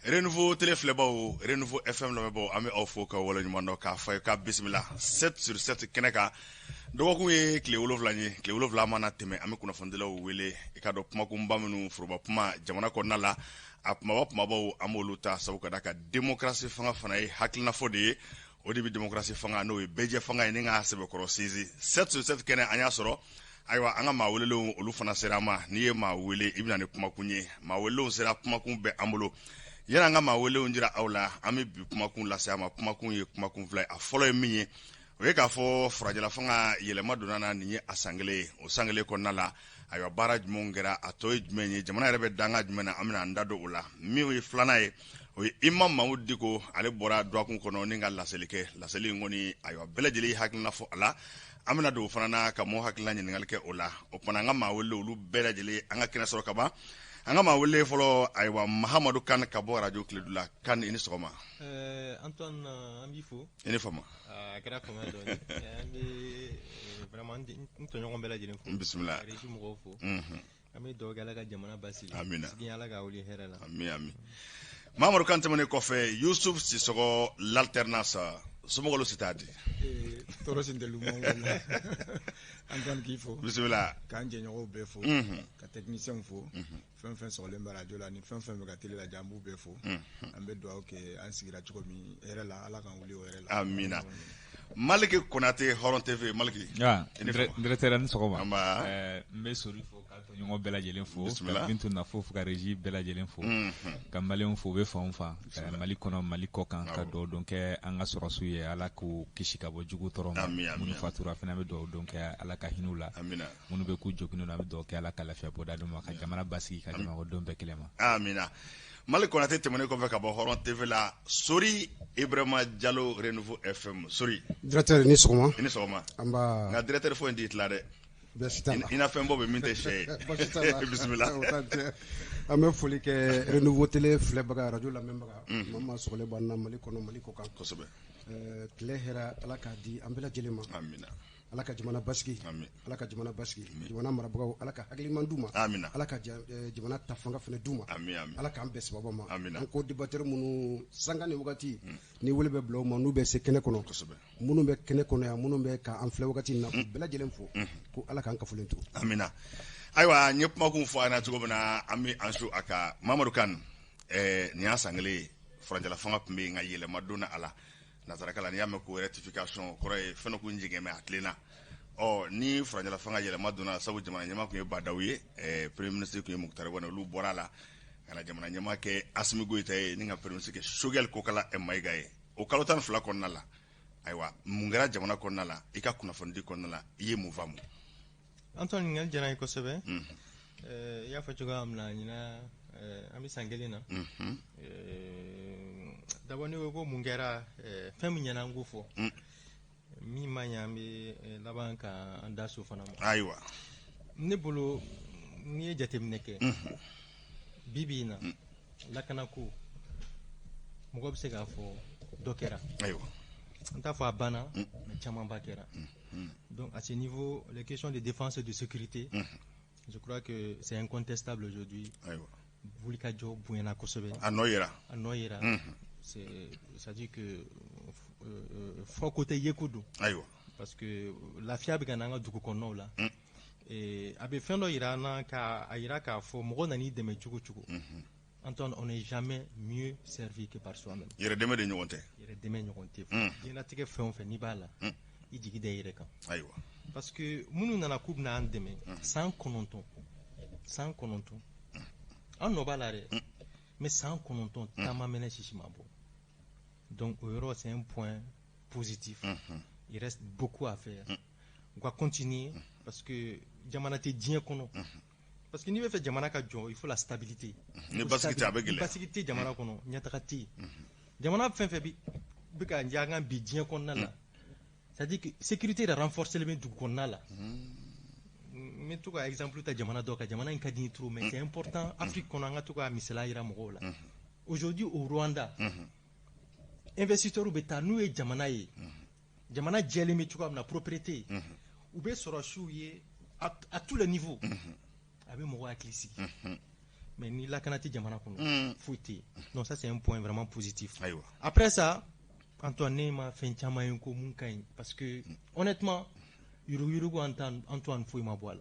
Renouveau téléflebao, renouveau FM lamebo, ami ofoka wala nyumando ka fay ka bismillah 7 sur 7 keneka. Dogo ye kile wolofla mana teme ami kuna fondela wele ikado kuma kumba menu furuba kuma jamana ko nala apuma bawo amoluta sauka daka démocratie fanga fana ye hakilina fode o de bi démocratie fanga no ye beje fanga ni nga sebe koro sizi 7 sur 7 kene anya soro aywa anga ma welelo olu fana serama ni ye ma wele ibina ne kuma kunye ma welelo sera kuma kun be amolo yana nga ma wele unjira awla ami bi kuma kun la sama kuma kun ye kuma kun fly a follow minye we ka fo frajala fanga yelema donana ni asangele o sangele ko nala aywa baraj mongera atoy jmenye jamana rebe danga jmena amina ndado ula mi we flana ye o imam mahmud diko ale bora do kun kono ninga laselike laseli ngoni aywa belejeli hakna fo ala amina do fana ka mo hakla ni ngalke ula o pananga ma wele ulu belejeli anga kina soro kaba anga ma wele folo aywa mahamadou kan ka bo radio cledula kan ini sokoma Antoine Ambifo ini fama kera fama do ni vraiment nto nyongo bela jelen fo bismillah régi mo fo ami do gala ka jamana basi amina sigi ala ga wuli herala ami mamadou kan tamane ko fe Youssouf Sissoko l'alternance sumogolo sitadi toro sindelu mo Antoine Kifo bismillah kan je nyogo be fo ka technicien fo fen sur le radio la ni fen ka télé la jambu be fo ambe do ke an sigira chiko mi herala ala kan wuli o herala amina Maliki Konate Horon TV Maliki directeur an sogoma amba me sori fo ka to nyongo bela jelen fo bintu na fo ka régie bela jelen fo ka malion fo be fa mali kono mali kokan ka do donc an ga soro suye ala ko kishika bo jugu toro mun fatura fena be do donc ala ka hinula amina mun be ku jogino na be do ke ala ka lafiya bo da do ma ka jamana basi ka jama ko do be kelema amina Malik Konate temene ko ka bo Horon TV la Sori Ibrahima Diallo Renouveau FM Sori directeur ni sogoma amba na directeur fo indi itla de ina fembo be minte che bismillah ame foli ke Renouveau télé flebaga radio la membaga mama sogole banna mali kono mali ko kan kosobe kle hera ala ka di ambela jelema amina ala ka jamana baski amin ala ka jamana baski jamana marabagaw ala ka hakiliman duma amina ala ka jamana tafanga fene duma amin ala ka ambes baba ma amina ko debater munu sangani wagati ni wele be blow ma nu be se kene kono kosobe munu be kene kono ya munu be ka an fle wagati na bela jelen fo ko ala ka an ka fulentu amina aywa nyep ma kun fo ana tugo bana ami ansu aka Mamadou Kan ni asangale franjala fanga pembe nga yele madona ala nazarakala ni yame ko rectification kore feno ku njige me atlena ni franjala fanga yele madona sabu jamana nyama ko badawiye premier ministre ko Muktar Wone lu borala kana jamana nyama ke Asimi Goita ni nga premier ministre ke Shogel ko kala e maygaye o kalotan fla kon nala aywa mungara jamana kon nala ika kuna fondi kon nala iye mu famu Antoine ngal jana ko sebe ya fa joga amna nyina ami sangelina d'abord ni ko mungera fem nyana ngufo mi manya mi laban ka anda so fana aywa ne bolo ni jatem neke bibina lakana ko mugo be se ga fo dokera aywa nta fa bana mais chama bakera donc à ce niveau les questions de défense et de sécurité je crois que c'est incontestable aujourd'hui aywa vulika job buena kosobe anoyera c'est à dire que faut côté yekudu aywa parce que la fiable gananga du kono là et abe fendo irana ka ayira ka fo mo nani de mechugo chugo Antoine, on n'est jamais mieux servi que par soi-même. Il y a des demain de nyonte. Il y a des demain nyonte. Il y a des fait on fait ni bala. Il dit qu'il y a kan. Aywa. Parce que munu na coupe na andeme sans kononton. Sans kononton. On no balare. Mais sans kononton tama mena shishimabo. Donc au Euro c'est un point positif. Il reste beaucoup à faire. On va continuer parce que jamana te dien kono. Parce que ni veut faire jamana ka jo, il faut la stabilité. Ni basikiti abegele. Basikiti jamana kono nyatakati. Jamana fait bi bika njanga bi dien kono la. C'est-à-dire que sécurité de renforcer le du kono la. Mais tout cas exemple ta jamana doka jamana nkadini trop mais c'est important Afrique kono nga tout cas misela ira mo la. Aujourd'hui au Rwanda investisseurs beta nous et jamana yi. Jamana jeli mi tout cas na propriété. Ube soro chouye à tous les niveaux. Avec mon roi Klisi. mais ni lakanati jamana kono fouti. Donc ça c'est un point vraiment positif. Aïwa. Après ça, Antoine m'a fait un chamayon ko mun kañ parce que honnêtement yurugo Antoine foi ma boile.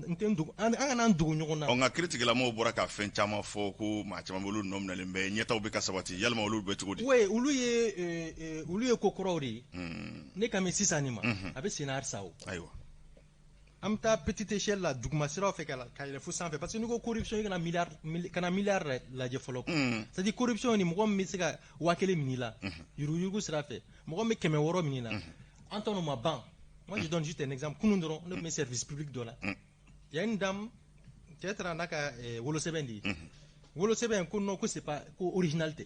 Entendo an dugu ɲɔgɔn na. On a critiqué la mo bora ka fen chama fo ko ma chama bolu nom na lembe nyeta obi ka sabati yalma olu be tugodi. Oui, ulu ye kokoro de. Ne kame sisani ma. Abe senar sawo. Aïwa. Am ta petite échelle la duguma sira fait kala kayele fo sanfɛ parce que ni ko corruption kana milliard la je fɔlɔ c'est à dire corruption ni mɔgɔ min bɛ se ka 1000 minɛ la yurugu sira fɛ mɔgɔ min bɛ 100 minɛ la an t'en ma ban. Moi je donne juste un exemple kunun dɔrɔn ne tun bɛ service public dɔ la il y a une dame cɛ taara n'a ka wolosɛbɛn di wolosɛbɛn ko non ko c'est pas ko original tɛ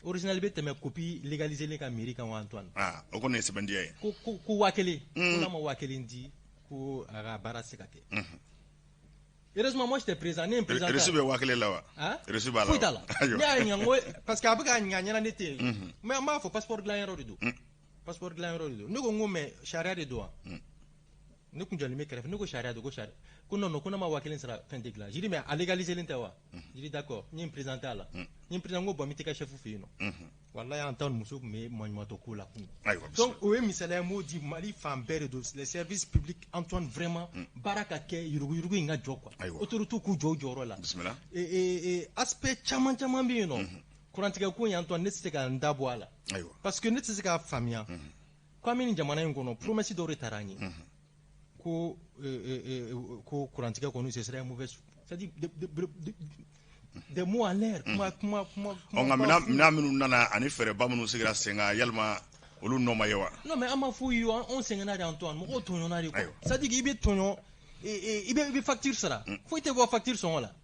original bɛ tɛmɛ copie légalisée ka mairie kan wa Antoine o kɔni ye sɛbɛndiya ye ko 1000 ko n'a ma 1000 di ko aga bara se ka kɛ heureusement moi j'étais présent ne présent reçu be wakele la wa reçu ba la fuita la ne a ɲango parce que a bɛ ka ɲaɲana ne tɛ mais an b'a fɔ passeport dilan yɔrɔ de don passeport dilan yɔrɔ de don ne ko n ko mais sariya de don wa ne kun jɔlen bɛ kɛrɛfɛ ne ko sariya don ko sariya ko non non ko ne ma 1000 sara fɛn tɛ dilan j'ai dit mais a légalisé len tɛ wa j'ai dit d'accord n ye n présenté a la n ye n présenté n ko bon n bɛ taa i ka chef fɛ yen nɔ wallahi Antoine muso tun bɛ maɲumatɔ ko la kun donc o ye misaliya m'o di Mali fan bɛɛ de don les services publics Antoine vraiment baara ka kɛ yurugu in ka jɔ quoi autorités k'u jɔ u jɔyɔrɔ la aspect caman bɛ yen nɔ kurantigɛ ko in Antoine ne tɛ se ka n da bɔ a la parce que ne tɛ se k'a faamuya ko an bɛ nin jamana in kɔnɔ promesse dɔw de taara an ye ko kurantigɛ kɔni ce serait mauvais c'est-à-dire des mots en l'air kuma on a mina minnu nana ani fɛrɛba minnu sigira sen kan yalima olu nɔ ma ye wa non mais an ma fɔ ye on sɛgɛnna de Antoine mɔgɔw tɔɲɔna de quoi c'est-à-dire i bɛ tɔɲɔ i bɛ facture sara foyi tɛ bɔ facture sɔngɔ la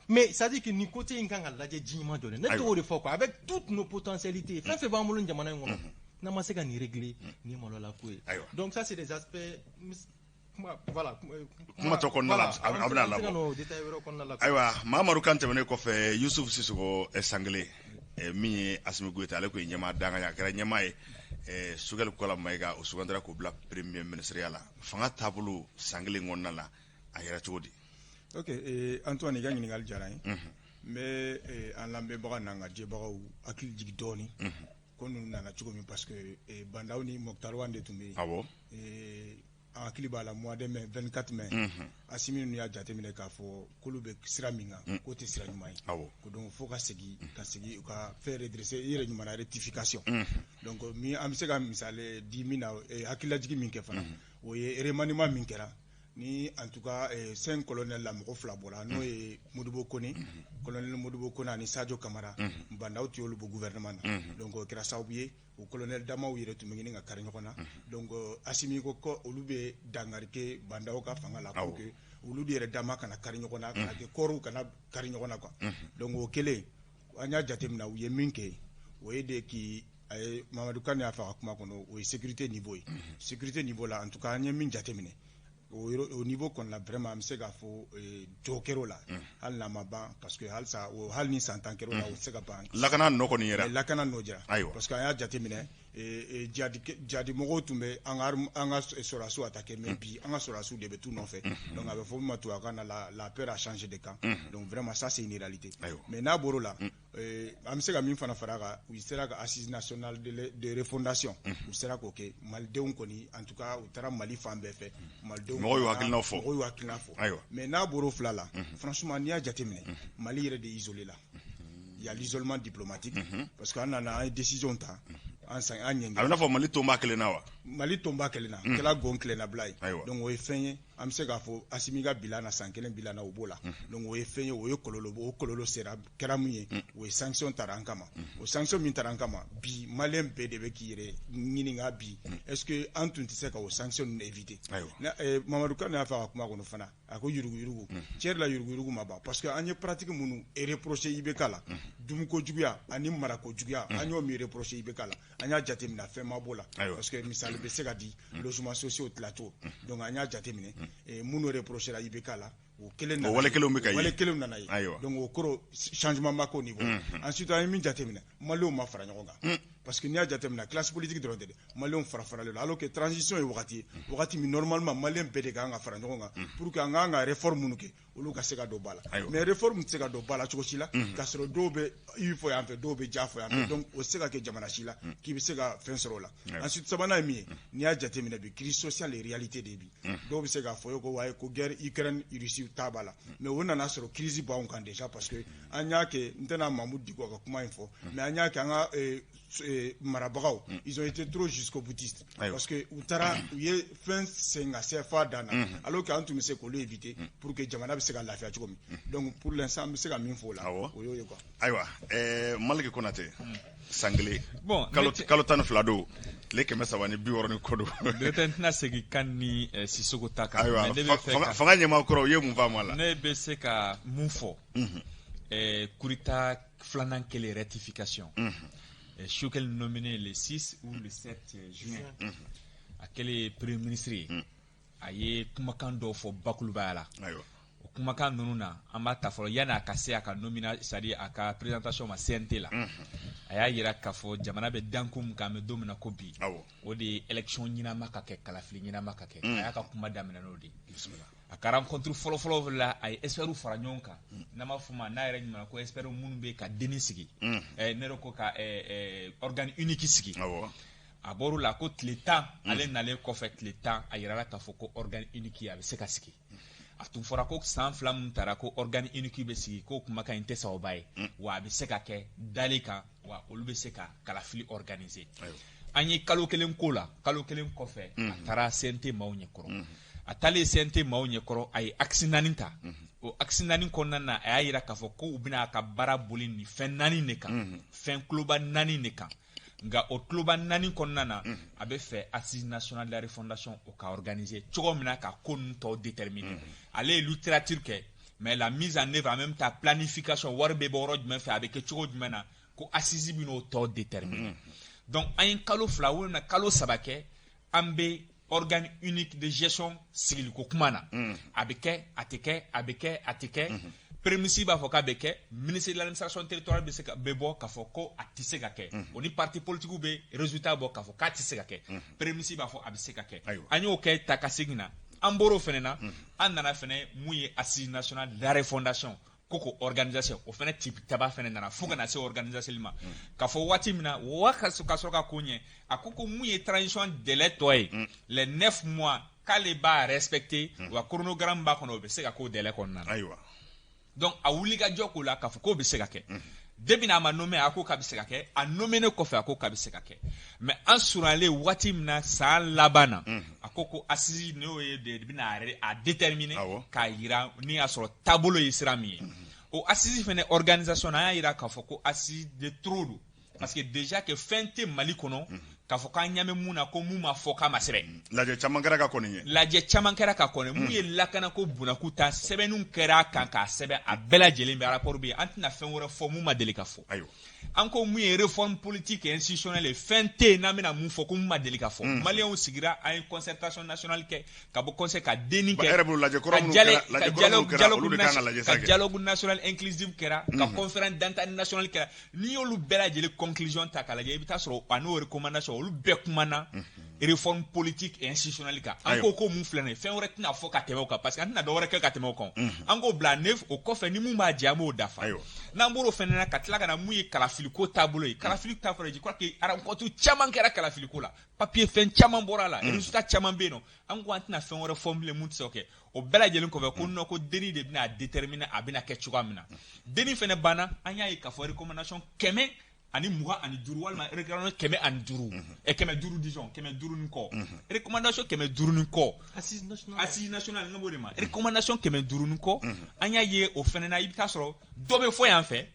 mais c'est-à-dire que nin côté in kan ka lajɛ ji ɲuman dɔ de ne t'o de fɔ quoi avec toutes nos potentialités fɛn fɛn b'an bolo jamana in kɔnɔ n'an ma se ka nin régler nin ye malola ko ye donc ça c'est des aspects voilà kuma tɔ kɔnɔna la a bɛna labɔ ayiwa Mahamadu kan tɛmɛnen kɔfɛ Yusuf Sisoko Sangale min ye Asimi Goyita ale ko ye ɲɛmaa danga ye a kɛra ɲɛmaa ye Sogɛli Kɔla Mayiga o sugandira k'o bila premier ministeriya la fanga taabolo Sangale kɔnɔna la a yɛrɛ cogo di ok Antoine i ka ɲininkali diyara n ye n bɛ an lamɛnbaga n'an ka jɛbagaw hakili jigin dɔɔni ko ninnu nana cogo min parce que Bandaw ni Mokhtar Wan de tun bɛ yen an hakili b'a la mois de mai 24 mai Asimi ninnu y'a jateminɛ k'a fɔ k'olu bɛ sira min kan k'o tɛ sira ɲuman ye ko donc fo ka segin u ka fɛn redresser i yɛrɛ ɲumana rectification donc min an bɛ se ka misali di min na hakililajigi min kɛ fana o ye remaniement min kɛra ni en tout cas 5 colonels la mɔgɔ 2 bɔra n'o ye Modibo Kone colonel Modibo Kone ani Sadio Kamara Bandaw tɛ olu bɔ gouvernement na donc o kɛra sababu ye o colonel damaw yɛrɛ tun bɛ ɲini ka kari ɲɔgɔn na donc Asimi ko olu bɛ dangari kɛ Bandaw ka fanga la pour que olu de yɛrɛ dama kana kari ɲɔgɔn na kana kɛ kɔɔriw kana kari ɲɔgɔn na quoi donc o kɛlen an y'a jateminɛ u ye min kɛ o ye de k'i a ye Mamadou Kane y'a fɔ a ka kuma kɔnɔ o ye sécurité niveau ye sécurité niveau la en tout cas an ye min jateminɛ au niveau kɔnɔ la vraiment an bɛ se k'a fɔ jɔ kɛr'o la hali n'a ma ban parce que halisa hali ni san 10 kɛr'o la o tɛ se ka ban lakana nɔ kɔni yɛrɛ lakana n'o jɛra parce que an y'a jateminɛ jadi mɔgɔw tun bɛ an ka sɔrɔdasiw attaquer mais bi an ka sɔrɔdasiw de bɛ t'u nɔfɛ donc a bɛ fɔ min ma tubabukan na la peur a changé de camp donc vraiment ça c'est une réalité mais n'a bɔr'o la an bɛ se ka min fana fara a kan u sera ka assise nationale de refondation u sera k'o kɛ malidenw kɔni en tout cas u taara Mali fan bɛɛ fɛ malidenw mɔgɔw y'u hakilina fɔ mais n'a bɔr'o fila la franchement n'i y'a jateminɛ Mali yɛrɛ de isolé la il y a l'isolement diplomatique parce que an nana an ye décision ta an ɲɛngɛ a bɛ n'a fɔ Mali tonba kelen na wa Mali tonba kelen na kɛla gon kilenna bila ye donc o ye fɛn ye an bɛ se k'a fɔ Asimi ka bilan na san 1 bilan na o b'o la donc o ye fɛn ye o ye kɔlɔlɔ sera kɛra mun ye o ye sanction tara an kama o sanction min tara an kama bi maliyɛn bɛɛ de bɛ k'i yɛrɛ ɲininka bi est-ce que an tun tɛ se ka o sanction ninnu éviter Mamadou Kane y'a fɔ a ka kuma kɔnɔ fana a ko yuruguyurugu tiɲɛ yɛrɛ la yuruguyurugu ma ban parce que an ye pratique minnu reproché IBK la dumkojuguya ani marakojuguya an y'o min reproché IBK la an y'a jateminɛ fɛn ma b'o la parce que misali bɛ se ka di logements sociaux tilacogo donc an y'a jateminɛ minnu reproché la IBK la o kelen nana ye donc o kɔrɔ changement ma k'o niveau ensuite an ye min jateminɛ maliyɛnw ma fara ɲɔgɔn kan parce que n'i y'a jateminɛ classe politique dɔrɔn tɛ dɛ maliyɛnw fara-faralen don alors que transition ye wagati min normalement maliyɛn bɛɛ de kan ka fara ɲɔgɔn kan pour que an kan ka réforme minnu kɛ olu ka se ka don ba la mais réforme tɛ se ka don ba la cogo si la k'a sɔrɔ dɔw bɛ i fɔ yan fɛ dɔw bɛ ja fɔ yan fɛ donc o tɛ se ka kɛ jamana si la k'i bɛ se ka fɛn sɔrɔ o la ensuite sabanan ye min ye n'i y'a jateminɛ bi crise sociale et réalité de bi dɔw bɛ se k'a fɔ ko waaye ko guerre Ukraine Russie ta b'a la mais o nana sɔrɔ crise b'anw kan déjà parce que an y'a kɛ n tɛna Mamadou Diko ka kuma in fɔ mais an y'a kɛ an ka marabagaw ils ont été trop jusqu'au boutiste parce que u taara u ye fɛn sen ka se f'a dan na alors que an tun bɛ se k'olu éviter pour que jamana bɛ se ka lafiya cogo min donc pour l'instant an bɛ se ka min fɔ o la o y'o ye quoi. Ayiwa Maliki Konate san kelen kalo 12 don tile 360 ni ko don. Directeur tɛna segin kan ni Sisoko ta kan. Ayiwa fanga ɲɛmaa kɔrɔ u ye mun faamu a la. Ne bɛ se ka mun fɔ kurita filanan kelen rectification. Choukel nominé le 6 ou le 7 juin a kɛlen premier ministre ye a ye kumakan dɔw fɔ bakurubaya la o kumakan ninnu na an b'a ta fɔlɔ yanni a ka se a ka c'est-à-dire a ka présentation ma CNT la a y'a yira k'a fɔ jamana bɛ danko min kan an bɛ don min na ko bi o de ye élection ɲɛnama ka kɛ kalafili ɲɛnama ka kɛ a y'a ka kuma daminɛ n'o de ye a ka rencontre fɔlɔfɔlɔ la a ye experts fara ɲɔgɔn kan n'an b'a fɔ ma n'a yɛrɛ ɲuman ko experts minnu bɛ ka denni sigi ne yɛrɛ ko ka organe unique sigi a bɔr'o la ko tile 10 ale nalen kɔfɛ tile 10 a yirala k'a fɔ ko organe unique a bɛ se ka sigi a tun fɔra ko san 2 min taara ko organe unique bɛ sigi ko kumakan in tɛ sababa ye wa a bɛ se ka kɛ dalen kan wa olu bɛ se ka kalafili organiser an ye kalo kelen k'o la kalo kelen kɔfɛ a taara CNT maaw ɲɛkɔrɔ a taalen CNT maaw ɲɛkɔrɔ a ye axe 4 ta o axe 4 kɔnɔna na a y'a yira k'a fɔ ko u bɛna a ka baara boli nin fɛn 4 de kan fɛn tuloba 4 de kan nka o tuloba 4 kɔnɔna na a bɛ fɛ assise nationale de la refondation o ka organiser cogo min na ka ko ninnu tɔw déterminer ale ye littérature kɛ mais la mise en œuvre en même temps planification wari bɛ bɔ yɔrɔ jumɛn fɛ a bɛ kɛ cogo jumɛn na ko assise bɛ n'o tɔw déterminer donc an ye kalo 2 walima kalo 3 kɛ an bɛ organe unique de gestion sigiliko kuma na a bɛ kɛ a tɛ kɛ a bɛ kɛ a tɛ kɛ premier ministre b'a fɔ k'a bɛ kɛ ministre de l'administration territoriale bɛ se ka bɛ bɔ k'a fɔ ko a tɛ se ka kɛ o ni parti politique bɛ résultat bɔ k'a fɔ k'a tɛ se ka kɛ premier ministre b'a fɔ a bɛ se ka kɛ an y'o kɛ ta ka segin na an bɔr'o fɛnɛ na an nana fɛnɛ mun ye assise nationale de la refondation ko organisation o fɛnɛ type taba fɛnɛ nana fo kana se organisation ma k'a fɔ waati min na wa ka sɔrɔ ka ko ɲɛ a ko mun ye transition délai tɔ ye les 9 mois k'ale b'a respecter wa chronogramme b'a kɔnɔ o bɛ se ka k'o délai kɔnɔna na donc a wuli ka jɔ k'o la k'a fɔ k'o bɛ se ka kɛ depuis n'a ma nommé a ko k'a bɛ se ka kɛ a nommé kɔfɛ a ko k'a bɛ se ka kɛ mais an surunalen waati min na san laban na a ko assise n'o ye de bɛna a déterminer k'a yira ni y'a sɔrɔ taabolo ye sira min ye o assise fɛnɛ organisation na an y'a yira k'a fɔ ko assise de trop don parce que déjà que fɛn tɛ Mali kɔnɔ k'a fɔ k'an ɲamɛ mun na ko mun ma fɔ k'a ma sɛbɛn lajɛ caman kɛra ka kɔni ye lajɛ caman kɛra ka kɔni mun ye lakana ko bunako ta sɛbɛnninw kɛra kan k'a sɛbɛn a bɛɛ lajɛlen bɛ rapport bɛ yen an tɛna fɛn wɛrɛ fɔ mun ma deli ka fɔ an ko mun ye réforme politique et institutionnelle ye fɛn tɛ yen n'an bɛna mun fɔ ko mun ma deli ka fɔ maliyɛnw sigira an ye concertation nationale kɛ ka bɔ conseil ka denni kɛ ka dialogue national inclusive kɛra ka conférence d'entente nationale kɛra n'i y'olu bɛɛ lajɛlen conclusion ta k'a lajɛ i bɛ taa sɔrɔ a n'o recommandation olu bɛɛ kumana réforme politique et institutionnelle kan an ko mun filɛ nin ye fɛn wɛrɛ tɛna fɔ ka tɛmɛ o kan parce que an tɛna dɔ wɛrɛ kɛ ka tɛmɛ o kan an k'o bila neuf o kɔfɛ ni mun b'a jɛ an b'o dafa n'an bɔr'o fɛnɛ na ka tila ka na mun ye kalafiliko taabolo ye kalafili taabolo je crois que rencontre caman kɛra kalafiliko la papier fɛn caman bɔra a la résultat caman bɛ yen nɔ an ko an tɛna fɛn wɛrɛ fɔ bilen mun tɛ se kɛ o bɛɛ lajɛlen kɔfɛ ko non ko denni de bɛna déterminer a bɛna kɛ cogoya min na denni fɛnɛ banna an y'a ye k'a fɔ recommandation 100 ani 25 walima recommandation 105 105 disons 105 ni kɔ recommandation 105 ni kɔ assise nationale n b'o de ma recommandation 105 ni kɔ an y'a ye o fɛnɛ na i bɛ taa sɔrɔ dɔ bɛ fɔ yan fɛ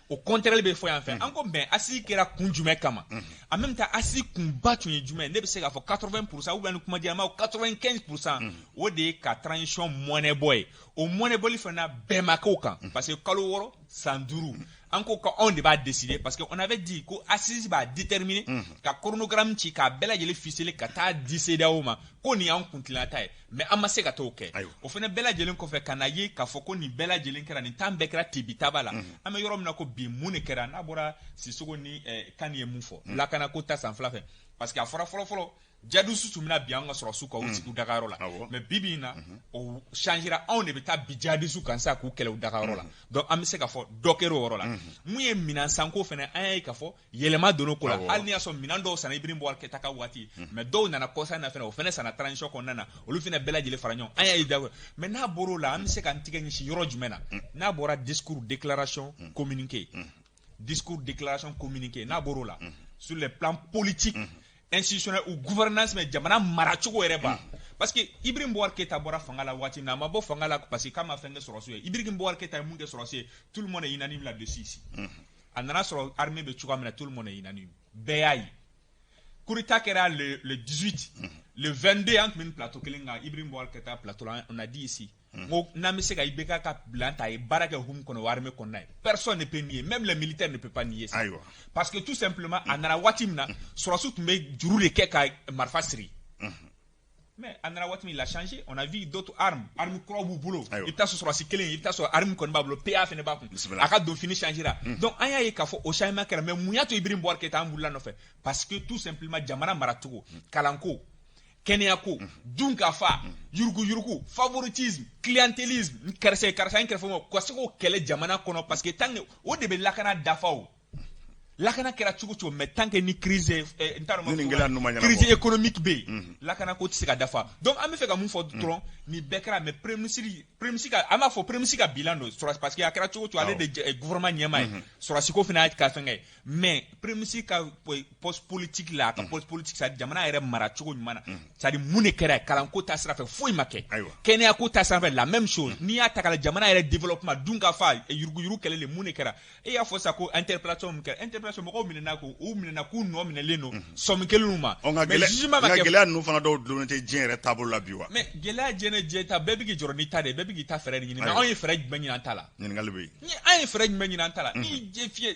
o contraire bɛ fɔ yan fɛ an ko bɛn assise kɛra kun jumɛn kama en même temps assise kunba tun ye jumɛn ne bɛ se k'a fɔ 80% ou bien ni kuma jɛma 95% o de ye ka transition mɔnɛ bɔ ye o mɔnɛ bɔli fana bɛɛ ma k'o kan parce que kalo 6 san 5 an ko anw de b'a décider parce que on avait dit ko assise b'a déterminer ka chronogramme ci k'a bɛɛ lajɛlen ficeler ka taa di CEDEAO ma ko nin y'an kuntilata ye mais an ma se ka t'o kɛ o fana bɛɛ lajɛlen kɔfɛ ka na ye k'a fɔ ko nin bɛɛ lajɛlen kɛra nin temps bɛɛ kɛra tebitaba la an bɛ yɔrɔ min na ko bi mun de kɛra n'a bɔra Sisoko ni Kani ye mun fɔ lakana ko ta san fila fɛ parce que a fɔra fɔlɔ Jadusu tumina bi an ka sɔrɔsiw ka u dagayɔrɔ la mais bibi in na o changera anw de bɛ taa bi Jadusu kan sa k'u kɛlɛ u dagayɔrɔ la donc an bɛ se ka fɔ dɔ kɛra o yɔrɔ la mun ye minansanko fɛnɛ an y'a ye k'a fɔ yɛlɛma donna ko la hali ni y'a sɔrɔ minan dɔw sanna Ibrim Boubacar Keita ka waati mais dɔw nana kɔsa in na fɛnɛ o fɛnɛ sanna transition kɔnɔna na olu fɛnɛ bɛɛ lajɛlen fara ɲɔgɔn an y'a ye d'accord mais n'a bɔra o la an bɛ se k'an tigɛ ɲɛsin yɔrɔ jumɛn na n'a bɔra discours déclaration communiqué n'a bɔra o la sur le plan politique institutionnel ou gouvernance mais jamana maracogo yɛrɛ ba parce que Ibrim Boubacar Keita bɔra fanga la waati na a ma bɔ fanga la parce que k'a ma fɛn kɛ sɔrɔsiw ye Ibrim Boubacar Keita ye mun kɛ sɔrɔsi ye tout le monde est unanime là-dessus ici a nana sɔrɔ armée bɛ cogoya min na tout le monde est unanime bɛɛ y'a ye coup d'état kɛra le 18 le 22 an tun bɛ nin plateau kelen kan Ibrim Boubacar Keita plateau la on a dit ici ngo n'an bɛ se ka IBK ka bilan ta a ye baara kɛ hukumu kɔnɔ o armée kɔnɔna ye personne ne peut nier même les militaires ne peut pas nier ça parce que tout simplement a nana waati min na sɔrɔsiw tun bɛ juru de kɛ ka marifa siri mais a nana waati min il a changé on a vu d'autres armes kuraw b'u bolo i bɛ taa sɔrɔ sɔrɔsi kelen i bɛ taa sɔrɔ arme kɔni b'a bolo PA fɛnɛ b'a kun a ka don fini changera donc an y'a ye k'a fɔ o changement kɛra mais mun y'a to Ibrim Boubacar Keita an wulila nɔfɛ parce que tout simplement jamana maracogo kalanko kɛnɛyako dunkafa yurugu favoritisme clientélisme karisa in kɛrɛfɛ ma ka se k'o kɛlɛ jamana kɔnɔ parce que tant que o de bɛ lakana dafa o lakana kɛra cogo mais tant que ni crise crise économique bɛ yen lakana ko tɛ se ka dafa donc an bɛ fɛ ka mun fɔ dɔrɔn ni bɛɛ kɛra mais premier ministre ka an b'a fɔ premier ministre ka bilan don parce que a kɛra cogo ale de gouvernement ɲɛmaa ye sɔrɔsi ko fana y'a ka fɛn kɛ mais premier ministre ka poste politique la a ka poste politique sa jamana yɛrɛ mara cogo ɲuman na c'est à dire mun de kɛra kalanko ta sira fɛ foyi ma kɛ kɛnɛyako ta sira fɛ la même chose n'i y'a ta ka jamana yɛrɛ développement dunkafa yuruguyurugu kɛlɛli mun de kɛra e y'a fɔ sa ko interpellation mun kɛra interpellation mɔgɔw minɛna ko u minɛna k'u nɔ minɛlen don sɔmi kelen ma mais jugement ma kɛ gɛlɛya ninnu fana dɔw donnen tɛ diɲɛ yɛrɛ taabolo la bi wa mais gɛlɛya diɲɛ ta bɛɛ bɛ k'i jɔrɔ n'i ta de bɛɛ bɛ k'i ta fɛɛrɛ de ɲini mais anw ye fɛɛrɛ jumɛn ɲini an ta la ɲininkali bɛ yen ni an ye fɛɛrɛ jumɛn ɲini an ta la ni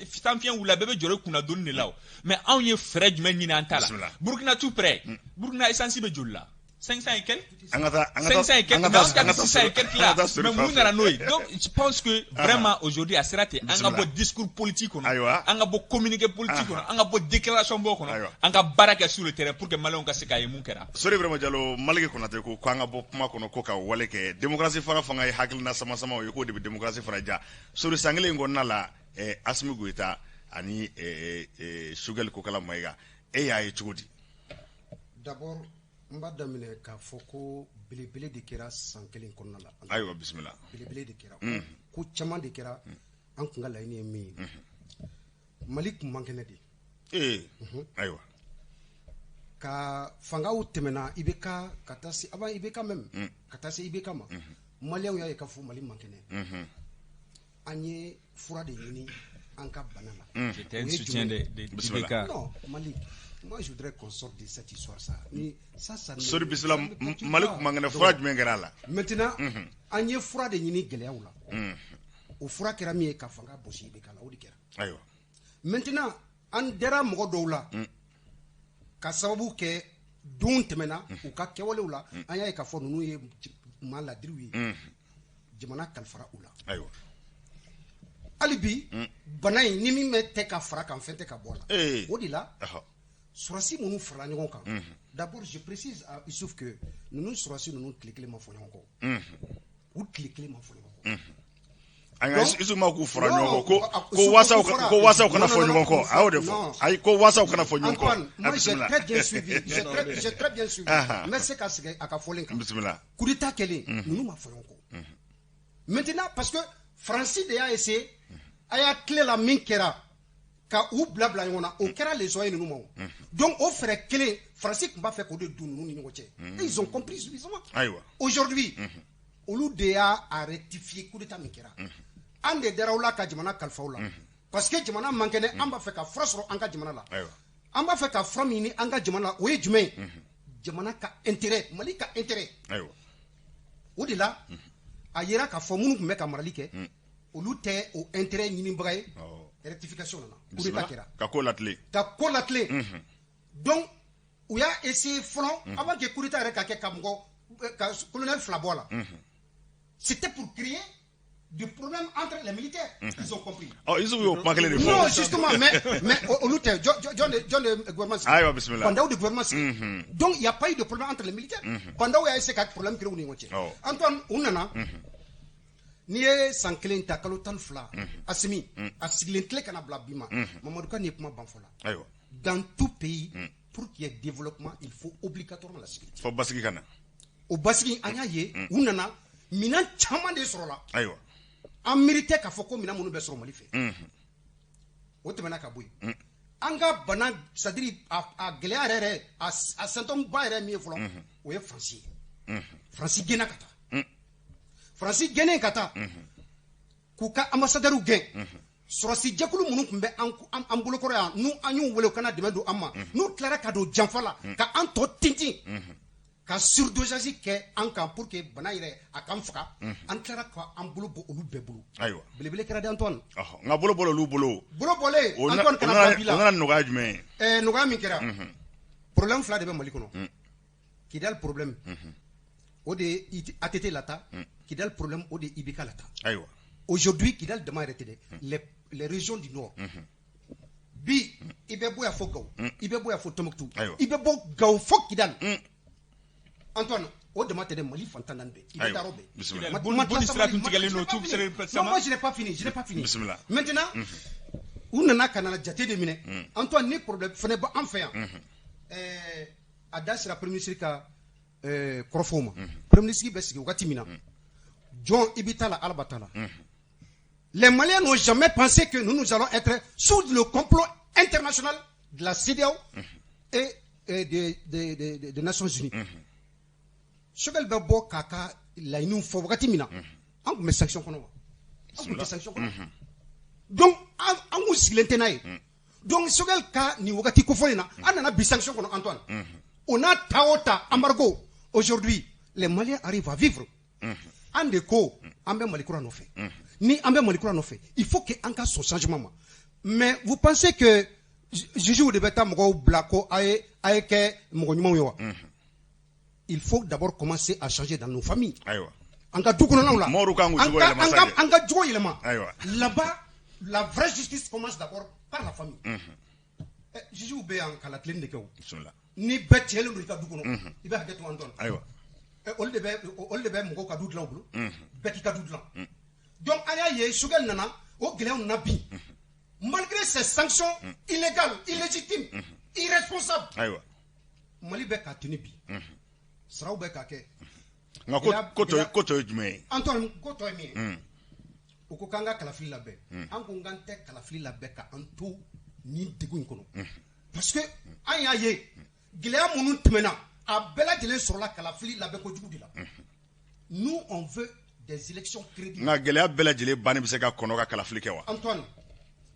san fiɲɛ wulila bɛɛ bɛ jɔrɔ i kunna donni de la o mais anw ye fɛɛrɛ jumɛn ɲini an ta la Burkina tout près Burkina essence bɛ joli la 500 et quelques 500 et quelques mais on a 600 et quelques là mais mun nana n'o ye donc je pense que vraiment aujourd'hui a sera ten an ka bɔ discours politique kɔnɔ an ka bɔ communiqué politique kɔnɔ an ka bɔ déclaration bɔ kɔnɔ an ka baara kɛ sur le terrain pour que maliyɛnw ka se k'a ye mun kɛra Sori Ibrahima Diallo Maliki Konate ko an ka bɔ kuma kɔnɔ ko ka wale kɛ démocratie fanga ye hakilina sama ye ko de bɛ démocratie fara ja Sori san kelen kɔnɔna la Assimi Goïta ani Choguel Kokala Maïga e y'a ye cogo di d'abord n b'a daminɛ k'a fɔ ko belebele de kɛra san kelen kɔnɔna la ayiwa bisimila belebele de kɛra ko caman de kɛra an kun ka laɲini ye min ye Mali kun man kɛnɛ de ayiwa ka fangaw tɛmɛna IBK ka taa se avant IBK même ka taa se IBK ma maliyɛnw y'a ye k'a fɔ Mali man kɛnɛ an ye fura de ɲini an ka bana la j'étais un soutien de IBK non Mali moi je voudrais qu'on sorte de cette histoire ça Sori bisila Mali kun man kɛnɛ fura jumɛn kɛra a la maintenant an ye fura de ɲini gɛlɛyaw la o fura kɛra min ye ka fanga bosi IBK la o de kɛra ayiwa maintenant an dɛra mɔgɔ dɔw la ka sababu kɛ don tɛmɛna u ka kɛwalew la an y'a ye k'a fɔ ninnu ye maa ladiriw ye jamana kalifara u la ayiwa hali bi bana in ni min bɛ tɛ ka fara kan fɛn tɛ ka bɔ a la o de la sɔrɔsi minnu farala ɲɔgɔn kan d'abord je précise à Issouf que ninnu sɔrɔsi ninnu tile kelen ma fɔ ɲɔgɔn kɔ u tile kelen ma fɔ ɲɔgɔn kɔ an ka Issouf ma k'u fara ɲɔgɔn kɔ ko wasaw kana fɔ ɲɔgɔn kɔ a y'o de fɔ ayi ko wasaw kana fɔ ɲɔgɔn kɔ moi j'ai très bien suivi j'ai très bien suivi n bɛ se ka segin a ka fɔlen kan bisimila coup d'état kɛlen ninnu ma fɔ ɲɔgɔn kɔ maintenant parce que Fransi de y'a essayé a y'a tile la min kɛra ka u bila ɲɔgɔn na o kɛra les oeils ninnu ma donc o fɛrɛ kelen Fransi tun b'a fɛ k'o de don ninnu ni ɲɔgɔn cɛ ils ont compris suffisamment aujourd'hui olu de y'a rectifier coup d'état min kɛra an de dara u la ka jamana kalifaw la parce que jamana man kɛnɛ an b'a fɛ ka fura sɔrɔ an ka jamana la an b'a fɛ ka fura min ɲini an ka jamana la o ye jumɛn jamana ka intérêt Mali ka intérêt o de la a yera k'a fɔ minnu tun bɛ ka marali kɛ olu tɛ o intérêt ɲinibaga ye rectification nana coup d'état kɛra ka ko latilen donc u y'a essayer fɔlɔ avant que coup d'état yɛrɛ ka kɛ ka colonel fila bɔ a la c'était pour créer du problème entre les militaires. Ils ont compris. Oh, ils ont eu au point que les non, justement, mais on nous t'a John le gouvernement. Aïe, bismillah. Pendant le gouvernement. Donc il n'y a pas eu de problème entre les militaires. Pendant il y a eu ces problèmes qui ont eu. Antoine, on en a. Ni ye san kelen ta kalo tan fila asimi a sigilen tile kana bila bi ma Mamadou Kane ye kuma ban fɔ la dans tout pays pour qu'il y ait développement il faut obligatoirement la sécurité fo basigi kana o basigi an y'a ye u nana minan caman de sɔrɔ la ayiwa an mérité k'a fɔ ko minan minnu bɛ sɔrɔ Mali fɛ o tɛmɛna ka bɔ yen an ka bana c'est à dire a gɛlɛya yɛrɛ a symptôme ba yɛrɛ min ye fɔlɔ o ye Faransi ye Faransi gɛnna ka taa Faransi gɛnnen ka taa k'u ka ambassadeur gɛn sɔrɔsi jɛkulu minnu tun bɛ an bolokɔrɔ yan n'u an y'u wele u kana dɛmɛ don an ma n'u tilara ka don janfa la ka an tɔ tintin ka surdosage kɛ an kan pour que bana yɛrɛ a kan faga an tilara ka an bolo bɔ olu bɛɛ bolo ayiwa belebele kɛra de Antoine nka bolo bɔra olu bolo bɔlen Antoine kana bila bi la o nana nɔgɔya jumɛn ye nɔgɔya min kɛra problème fila de bɛ Mali kɔnɔ Kidal problème o de ye ATT lata Kidal problème o de ye IBK lata ayiwa aujourd'hui Kidal dama yɛrɛ tɛ dɛ les régions du nord bi i bɛ bɔ yan fɔ Gawo i bɛ bɔ yan fɔ Tombouctou i bɛ bɔ Gawo fɔ Kidal Antoine o dama tɛ dɛ Mali fantan naani bɛɛ i bɛ taa yɔrɔ bɛɛ non moi je n'ai pas fini maintenant u nana ka na jate de minɛ Antoine ni problème fɛnɛ bɛ an fɛ yan a da sera premier ministre ka kɔrɔfɔw ma premier ministre bɛ sigi wagati min na John Ibitala Albatala les Maliens n'ont jamais pensé que nous allons être sous le complot international de la CEDEAO et des Nations Unies Choguel bɛ bɔ k'a ka laɲiniw fɔ wagati min na an tun bɛ sanction kɔnɔ wa an tun tɛ sanction kɔnɔ donc an kun sigilen tɛ n'a ye donc Choguel ka nin wagati kofɔli na an nana bi sanction kɔnɔ Antoine on a ta o ta embargo aujourd'hui les Maliens arrivent à vivre an de ko an bɛ Mali kura nɔfɛ ni an bɛ Mali kura nɔfɛ il faut que an ka sɔn changement ma mais vous pensez que juges de bɛ taa mɔgɔw bila ko a ye kɛ mɔgɔ ɲumanw ye wa il faut d'abord commencer à changer dans nos familles ayiwa an ka du kɔnɔnaw la an ka jogo yɛlɛma ayiwa là-bas la vraie justice commence d'abord par la famille juges bɛ yan ka latilen de kɛ o ni bɛɛ tiɲɛlen don i ka du kɔnɔ i bɛ hakɛ to Antoine ayiwa olu de bɛ mɔgɔw ka du dilan u bolo bɛɛ k'i ka du dilan donc an y'a ye Choguel nana o gɛlɛyaw nana bin malgré ces sanctions illégales illégitimes irresponsables ayiwa Mali bɛ k'a tenu bi saraw bɛ k'a kɛ nka ko tɔ ye jumɛn ye Antoine ko tɔ ye min ye u ko k'an ka kalafili labɛn an ko k'an tɛ kalafili labɛn ka an to nin degun in kɔnɔ parce que an y'a ye gɛlɛya minnu tɛmɛna a bɛɛ lajɛlen sɔrɔla kalafili labɛn kojugu de la nous on veut des élections crédibles nka gɛlɛya bɛɛ lajɛlen banni bɛ se ka kɔnɔ ka kalafili kɛ wa Antoine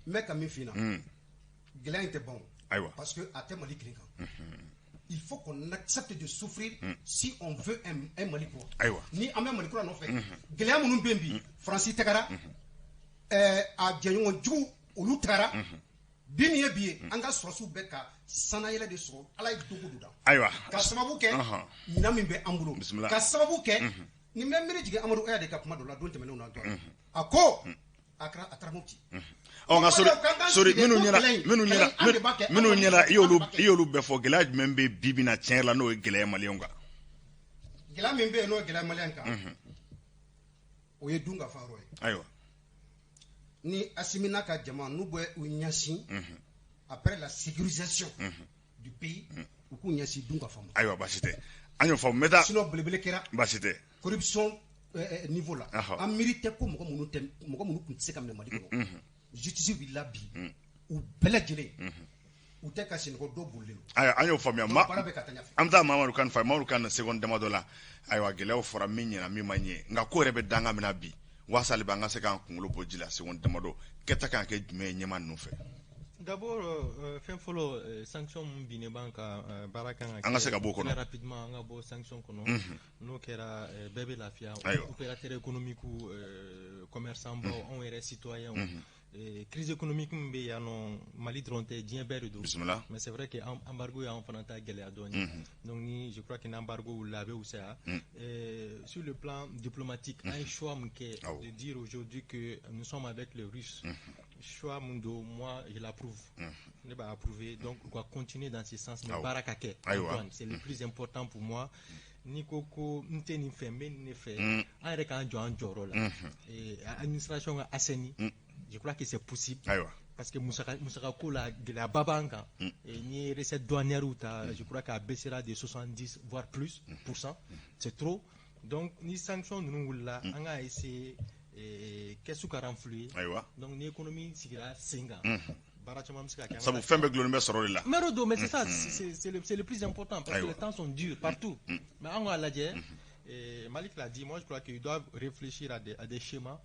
n bɛ ka min f'i ɲɛna gɛlɛya in tɛ ban ayiwa parce que a tɛ Mali kelen kan il faut qu'on accepte de souffrir si on veut un Mali kura ayiwa ni an bɛ Mali kura nɔfɛ gɛlɛya minnu bɛ yen bi Faransi tagara a jɛɲɔgɔn jugu olu tagara bi min ye bi ye an ka sɔrɔsiw bɛ ka sanayɛlɛ de sɔrɔ ala ye dogo do da ayiwa ka sababu kɛ minan min bɛ an bolo ka sababu kɛ nin bɛ miiri jigin Amadu Aya de ka kuma dɔ la don tɛmɛnenw na dɔn a ko a taara Mopti nka sori minnu ɲɛna i y'olu bɛɛ fɔ gɛlɛya jumɛn bɛ bi bi na tiɲɛ yɛrɛ la n'o ye gɛlɛya maliyɛnw kan gɛlɛya min bɛ yen n'o ye gɛlɛya maliyɛn kan o ye dun ka fa yɔrɔ ye ayiwa ni Assimi n'a ka jama n'u bɛ u ɲɛsin après la sécurisation du pays u k'u ɲɛsin dun ka fa ma ayiwa baasi tɛ an y'o fɔ n bɛ taa sinon belebele kɛra baasi tɛ corruption niveau la an miiri tɛ ko mɔgɔ minnu tun tɛ se ka minɛ Mali kɔnɔ justice wulila bi u bɛɛ lajɛlen u tɛ ka senɔgɔ dɔ bolilen don ayiwa an y'o faamuya baara bɛ ka taa ɲɛfɛ an bɛ taa Mamadu Kane fɛ Mamadu Kane seconde damadɔ la ayiwa gɛlɛyaw fɔra min ɲɛna min ma ɲɛ nka ko yɛrɛ bɛ danga min na bi waasa hali bi an ka se k'an kunkolo bɔ ji la seconde damadɔ kɛta kan kɛ jumɛn ye ɲɛma ninnu fɛ d'abord fɛn fɔlɔ sanction min binnen b'an kan baara kan ka kɛ an ka se ka bɔ o kɔnɔ rapidement an ka bɔ sanction kɔnɔ n'o kɛra bɛɛ bɛ lafiya opérateur économique commerçant baw anw yɛrɛ citoyen crise économique min be yan nɔ Mali dɔrɔn tɛ diɲɛ bɛɛ de don mais c'est vrai que embargo y'an fana ta gɛlɛya dɔɔni donc ni je crois que n'embargo wulila a bɛ wusaya sur le plan diplomatique an ye choix min kɛ de dire aujourd'hui que nous sommes avec les Russes choix min don moi je l'approuve ne b'a approuvé donc on va continuer dans ce sens mais baara ka kɛ c'est le plus important pour moi ni ko ko n tɛ nin fɛ n bɛ nin fɛ an yɛrɛ k'an jɔ an jɔyɔrɔ la administration ka assaini je crois que c'est possible parce que musaka ko la gɛlɛyaba b'an kan ni recette douanière ta je crois qu'à baissera de 70 voire plus %, c'est trop donc ni sanction ninnu wulila an ka essayer kɛsu ka renflouer donc ni économie sigira sen kan ça vous fait glorieux mais sɔrɔ de la mais c'est ça c'est le plus important parce que les temps sont durs partout mais an ka lajɛ Malik l'a dit moi je crois qu'ils doivent réfléchir à des schémas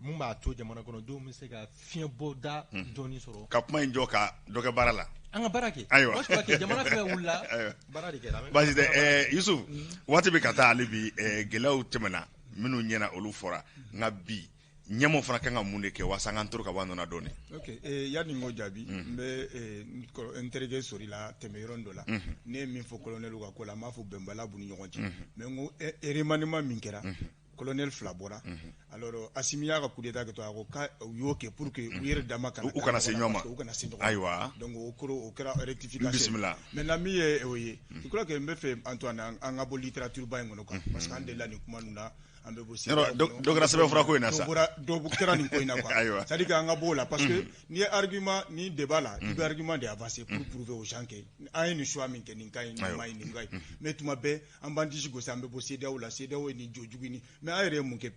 mun b'a to jamana kɔnɔdenw bɛ se ka fiɲɛ bɔda dɔɔni sɔrɔ ka kuma in jɔ ka dɔ kɛ baara la an ka baara kɛ moi je crois que jamana fɛn wulila baara de kɛra basi tɛ Yusuf waati bɛ ka taa ale bi gɛlɛyaw tɛmɛna minnu ɲɛna olu fɔra nka bi ɲɛmɔgɔ fana kan ka mun de kɛ walasa an toro ka bɔ an nɔ dɔɔni ok yanni n k'o jaabi n bɛ n terikɛ sɔrɔ i la tɛmɛ yɔrɔ dɔ la ne ye min fɔ colonel ka ko la n b'a fɔ bɛnbaliya b'u ni ɲɔgɔn cɛ mais n ko remaniement min kɛra colonel fila bɔra alors Assimi y'a ka coup d'état kɛ to a ko u y'o kɛ pour que u yɛrɛ dama kana u kana se ɲɔgɔn ma u kana se ɲɔgɔn ma ayiwa donc o kɛra rectification maintenant min ye o ye je crois que n bɛ fɛ Antoine an ka bɔ littérature ba in kɔnɔ quoi parce que an delila nin kuma ninnu na an bɛ bɔ dɔ kɛra sɛbɛnfura ko in na sa dɔ kɛra nin ko in na quoi c'est à dire que an ka bɔ o la parce que ni ye argument ni débat la i bɛ argument de avancer pour prouver aux gens que an ye nin choix min kɛ nin ka ɲi nin ma ɲi nin ka ɲi mais tuma bɛɛ an b'an disi gosi an bɛ bɔ CEDEAO la CEDEAO ye nin jo jugu ni mais an yɛrɛ ye mun kɛ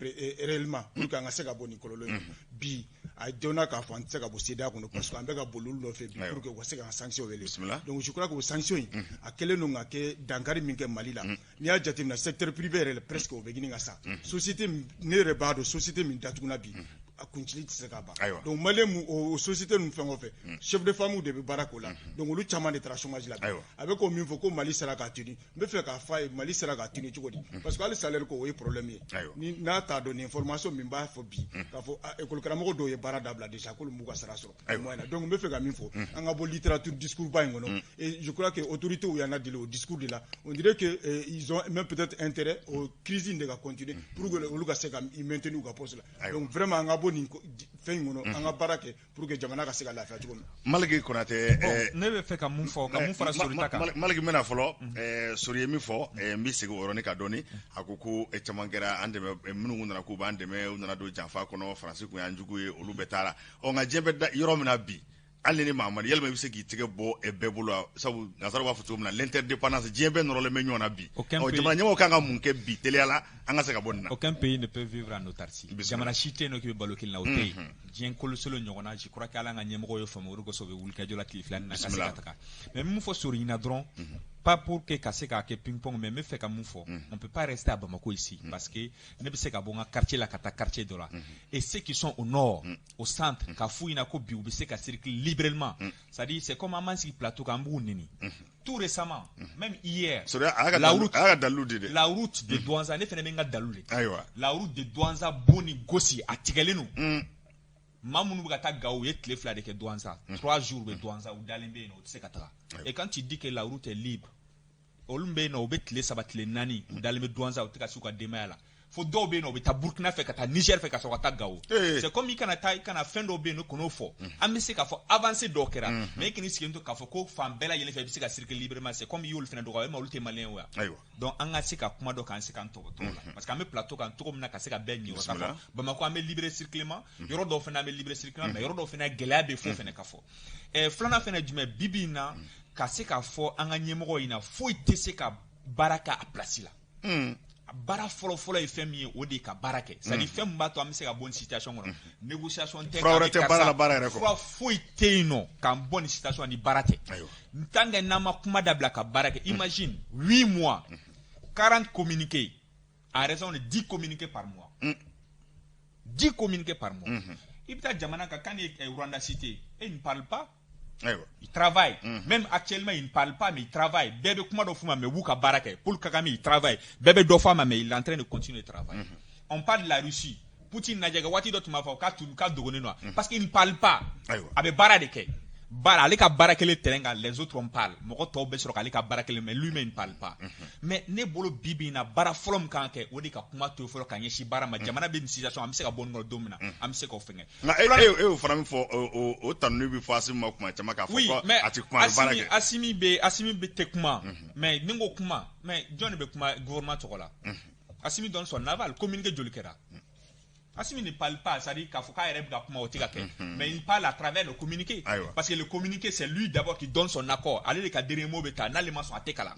réellement pour que an ka se ka bɔ nin kɔlɔlɔ in bi a donna k'a fɔ an tɛ se ka bɔ CEDEAO kɔnɔ parce que an bɛ ka boli olu nɔfɛ bi pour que u ka se ka sanction wele donc je crois que o sanction in a kɛlen don ka kɛ dankari min kɛ Mali la n'i y'a jateminɛ secteur privé yɛrɛ presque o bɛ ɲini ka sa société ne yɛrɛ b'a dɔn société min datuguna bi a kuncili tɛ se ka ban donc Malien o société ninnu fɛn o fɛn chef de famille de bɛ baara k'o la donc olu caman de taara chômage la bi a bɛ k'o min fɔ ko Mali sera k'a tuni n bɛ fɛ k'a fɔ a ye Mali sera k'a tuni cogo di parce que hali salaire ko o ye problème ye ni n'a t'a dɔn nin information min b'a fɔ bi k'a fɔ école karamɔgɔ dɔw ye baara dabila déjà k'olu m'u ka sara sɔrɔ donc n bɛ fɛ ka min fɔ an ka bɔ littérature discours ba in kɔnɔ et je crois que autorités y'an ladili o discours de la on dirait que ils ont même peut-être intérêt o crise in de ka continuer pour que olu ka se ka maintenir u ka poste la donc vraiment an ka bɔ nin fɛn in kɔnɔ an ka baara kɛ pour que jamana ka se ka lafiya cogo min Maliki Konate ne bɛ fɛ ka mun fɔ ka mun fara Sorita kan Maliki bɛna fɔlɔ Sori ye min fɔ n bɛ segin o yɔrɔnin kan dɔɔni a ko caman kɛra an dɛmɛ minnu nana k'u b'an dɛmɛ u nana don janfa kɔnɔ Faransi kun y'an jugu ye olu bɛɛ taara nka diɲɛ bɛ yɔrɔ min na bi hali ni Mahamadu yalima i bɛ se k'i tɛgɛ bɔ bɛɛ bolo sabu nansaraw b'a fɔ cogo min na l'interdépendance diɲɛ bɛɛ nɔrɔlen bɛ ɲɔgɔn na bi jamana ɲɛmɔgɔw kan ka mun kɛ bi teliya la an ka se ka bɔ nin na aucun pays ne peut vivre en autarcie jamana si tɛ yen nɔ k'i bɛ balo kelen na o tɛ yen diɲɛ kolosolo ɲɔgɔn na je crois que ala ka ɲɛmɔgɔw ye faamu o de kosɔn u bɛ wulikajɔ la tile fila nin na ka se ka taga mais min fɔ Sori ɲɛna dɔrɔn pas pour que ka se k'a kɛ ping pong mais n bɛ fɛ ka mun fɔ on peut pas rester à Bamako ici parce que ne bɛ se ka bɔ n ka quartier la ka taa quartier dɔ la et ceux qui sont au nord au centre k'a f'u ɲɛna ko bi u bɛ se ka circuler librement c'est-à-dire c'est comme an b'an sigi plateau kan an b'u neni tout récemment même hier la route de Douanza ne fana bɛ n ka dalu de la route de Douanza bon ni gosi a tigɛlen don maa minnu bɛ ka taa Gao u ye tile fila de kɛ Douanza 3 jours bɛ Douanza u dalen bɛ yen nɔ u tɛ se ka taga et quand tu dis que la route est libre olu bɛ yen nɔ u bɛ tile 3 tile 4 u dalen bɛ Douanza u tɛ ka se u ka denbaya la fo dɔw bɛ yen nɔ u bɛ taa Burkina fɛ ka taa Niger fɛ ka sɔrɔ ka taa Gao c'est comme i kana taa i kana fɛn dɔw bɛ yen nɔ kan'o fɔ an bɛ se k'a fɔ avancée dɔw kɛra mais i k'i sigilen to k'a fɔ ko fan bɛɛ lajɛlen fɛ i bɛ se ka circuler librement c'est comme i y'olu fana dɔgɔya olu tɛ maliyɛn o ya donc an ka se ka kuma dɔ k'an se k'an tɔgɔ tɔgɔ la parce que an bɛ plateau kan cogo min na ka se ka bɛɛ ɲɛ k'a fɔ Bamako an bɛ libre circulement yɔrɔ dɔw fana an bɛ libre circulement mais yɔrɔ dɔw fana gɛlɛya bɛ fo fana ka fɔ filanan fana jumɛn bibi in na ka se k'a fɔ an ka ɲɛmɔgɔ in na foyi tɛ se ka baara kɛ a place la baara fɔlɔ ye fɛn min ye o de ka baara kɛ c'est à dire fɛn min b'a to an bɛ se ka bɔ nin situation kɔnɔ négociation tɛ fura foyi tɛ yen nɔ k'an bɔ nin situation ni baara tɛ tant que n'an ma kuma dabila ka baara kɛ imagine 8 mois 40 communiqués en raison de 10 communiqués par mois 10 communiqués par mois i bɛ taa jamana kan quand Rwanda cité et il ne parle pas il travaille même actuellement il ne parle pas mais il travaille bɛɛ bɛ kuma dɔ f'u ma mais b'u ka baara kɛ Paul Kagame il travaille bɛɛ bɛ dɔ f'a ma mais il est en train de continuer de travailler on parle de la Russie Poutine n'a jamais wati d'autres ma ka dogone noa parce qu'il ne parle pas avec bara de ke bara ale ka bara kele terrain les autres on parle moko to be soro ale ka bara kele mais lui-même ne parle pas mais ne bolo bibi na bara folom kan ke wodi ka kuma to folo kan yeshi bara ma jamana be situation am se ka bon no domina am se ko fenga na fana mi fo o tanu bi fo asimi ma kuma chama ka fo ko ati kuma bara ke asimi be te kuma mais ningo kuma mais John be kuma gouvernement to la Assimi donne son aval, communiqué Jolikera. Assimi ne parle pas, c'est-à-dire qu'il faut mais il parle à travers le communiqué. Parce que le communiqué, c'est lui d'abord qui donne son accord. Allez, les derniers mots, n'allez son atekala.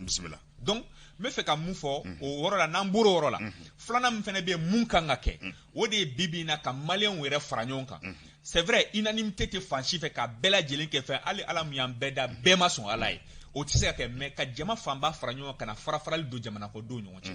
Donc, me fait qu'un moufo, au Rora, Namburo Rola. Flana me fait bien Munkangake. Ou des bibi na ka malien ou franyonka. C'est vrai, unanimité te fanchi fait qu'à Bella Djelin qui fait aller à la miambeda, bema son alay. Au tisse que me ka jama famba franyonka na farafral do jamana ko do nyonchi.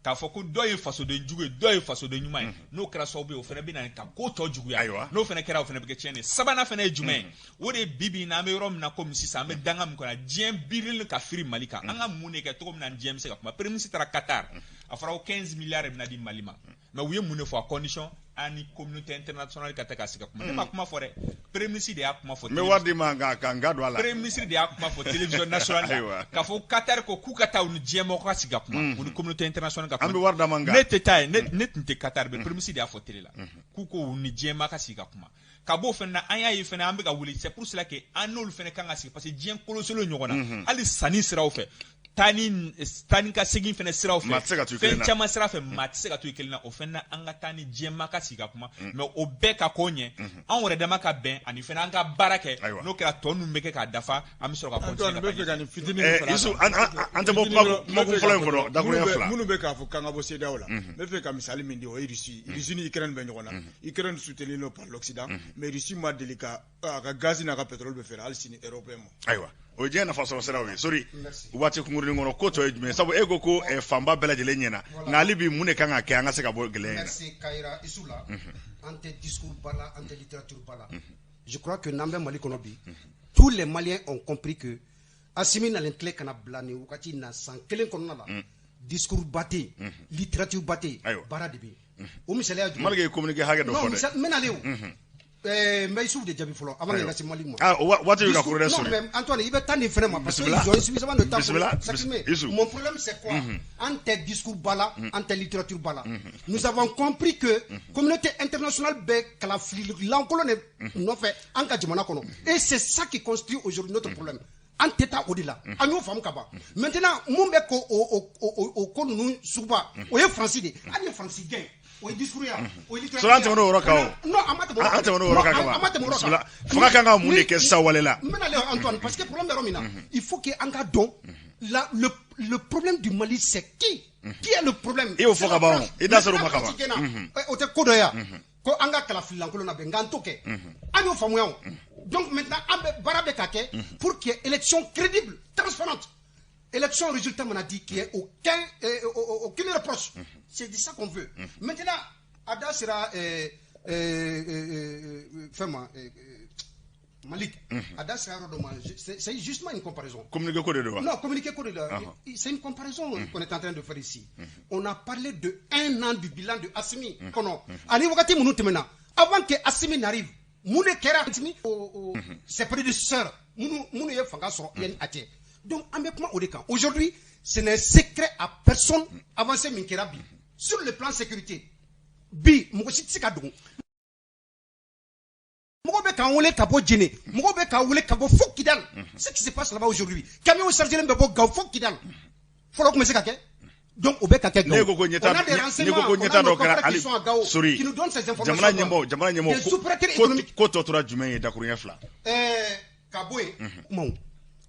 K'a fɔ ko dɔ ye faso den jugu ye dɔ ye faso den ɲuman ye n'o kɛra sababu ye o fana bɛ na ka ko tɔ juguya n'o fana kɛra o fana bɛ kɛ tiɲɛni sabanan fana ye jumɛn ye o de bi na an bɛ yɔrɔ min na komi sisan an bɛ danga min kɔnɔ diɲɛ birili ka firi Mali kan an ka mun de kɛ cogo min na diɲɛ bɛ se ka kuma premier ministre taara Qatar a fɔra ko 15 milliards bɛna di Mali ma mais u ye mun de fɔ a condition ani communauté internationale ka taa ka sigi ka kuma ne ma kuma fɔ dɛ premier ministre de y'a kuma fɔ mais wari di ma ka n ga don a la premier ministre de y'a kuma fɔ télévision nationale k'a fɔ Qatar ko k'u ka taa u ni diɲɛ mɔgɔ ka sigi ka kuma u ni communauté internationale ka kuma an bɛ wari d'a ma n ga ne tɛ taa ye ne tun tɛ Qatar mais premier ministre de y'a fɔ télé la k'u ko u ni diɲɛ mɔgɔ ka sigi ka kuma ka b'o fana na an y'a ye fana an bɛ ka wuli c'est pour cela que an n'olu fana kan ka sigi parce que diɲɛ kolosolo ɲɔgɔn na hali sanni siraw fɛ tani ka segin fana siraw fɛ fɛn caman sira fɛ maa tɛ se ka to i kelen na o fana an ka taa ni diɲɛma ka sigi ka kuma mais o bɛɛ ka k'o ɲɛ anw yɛrɛ dama ka bɛn ani fana an ka baara kɛ n'o kɛra tɔ ninnu bɛ kɛ k'a dafa an bɛ sɔrɔ ka continuer ka taa an tɛ bɔ kuma fɔlɔ in fɔlɔ dakuruɲɛ fila minnu bɛ k'a fɔ k'an ka bɔ CEDEAO la n bɛ fɛ ka misali min di o ye Russie ni Ukraine bɛ ɲɔgɔn na Ukraine soutenu no par l'Occident mais Russie ma deli ka a ka gaz n'a ka pétrole bɛ feere hali sini européen ma ayiwa o ye diɲɛ nafa sɔrɔ siraw ye sori waati kunkurunin kɔnɔ ko tɔ ye jumɛn sabu e ko fanba bɛɛ lajɛlen ɲɛna nka hali bi mun de kan ka kɛ an ka se ka bɔ gɛlɛya in na. Merci Kayira Issoula an tɛ discours ba la an tɛ littérature ba la je crois que n'an bɛ Mali kɔnɔ bi tous les Maliens ont compris que Assimi nalen tile kana bila nin wagati in na san kelen kɔnɔna la discours ba tɛ yen littérature ba tɛ yen baara de bɛ yen o misaliya jumɛn Malgré communiqué hakɛ dɔ fɔ dɛ n bɛ nalen o n bɛ Issouf de jaabi fɔlɔ avant que n ka se Mali ma waati bɛ ka courir dɛ sori non mais Antoine i bɛ taa nin fɛnɛ ma parce que ils ont suffisamment de temps pour s'exprimer mon problème c'est quoi an tɛ discours ba la an tɛ littérature ba la nous avons compris que communauté internationale bɛ kalafili lankolon de nɔfɛ an ka jamana kɔnɔ et c'est ça qui constitue aujourd'hui notre problème an tɛ taa o de la an y'o faamu ka ban maintenant mun bɛ ko o ko ninnu suguba o ye Faransi de hali ye Faransi gɛn o ye discours ya o ye littérature so an tɛmɛ n'o yɔrɔ kan o non an ma tɛmɛ n'o yɔrɔ kan bisimila fanga kan ka mun de kɛ sisan wale la n bɛna le Antoine parce que problème bɛ yɔrɔ min na il faut que an ka dɔn le problème du Mali c'est qui est le problème i y'o fɔ ka ban i da ser'o ma ka ban o tɛ ko dɔ ya ko an ka kalafili lankolon na bɛn nka an t'o kɛ an y'o faamuya o donc maintenant an bɛ baara bɛ ka kɛ pour qu'il y ait élection crédible transparente élection résultat mana dit qu'il y ait aucune reproche c'est de ça qu'on veut maintenant ada sera fais-moi Malik ada sera c'est justement une comparaison communiquer quoi de là non communiquer quoi de là c'est une comparaison qu'on est en train de faire ici on a parlé de 1 an du bilan de Assimi kono ani wakati munu temena avant que Assimi n'arrive mune kera Assimi ses prédécesseurs munu ye fanga so yen até donc en même au décan aujourd'hui ce n'est secret à personne avancé min kera bi sur le plan sécurité bi mo si tsika dum mo be kan wole kabo djene mo be kan wole kabo fokidal ce qui se passe là-bas aujourd'hui camion chargé be bo gaw fokidal folo ko me se ka ke donc o be ka ke gaw on a des renseignements qui nous donnent ces informations jamana nyemo ko totora jumɛn ye dakurunya fila kaboy mo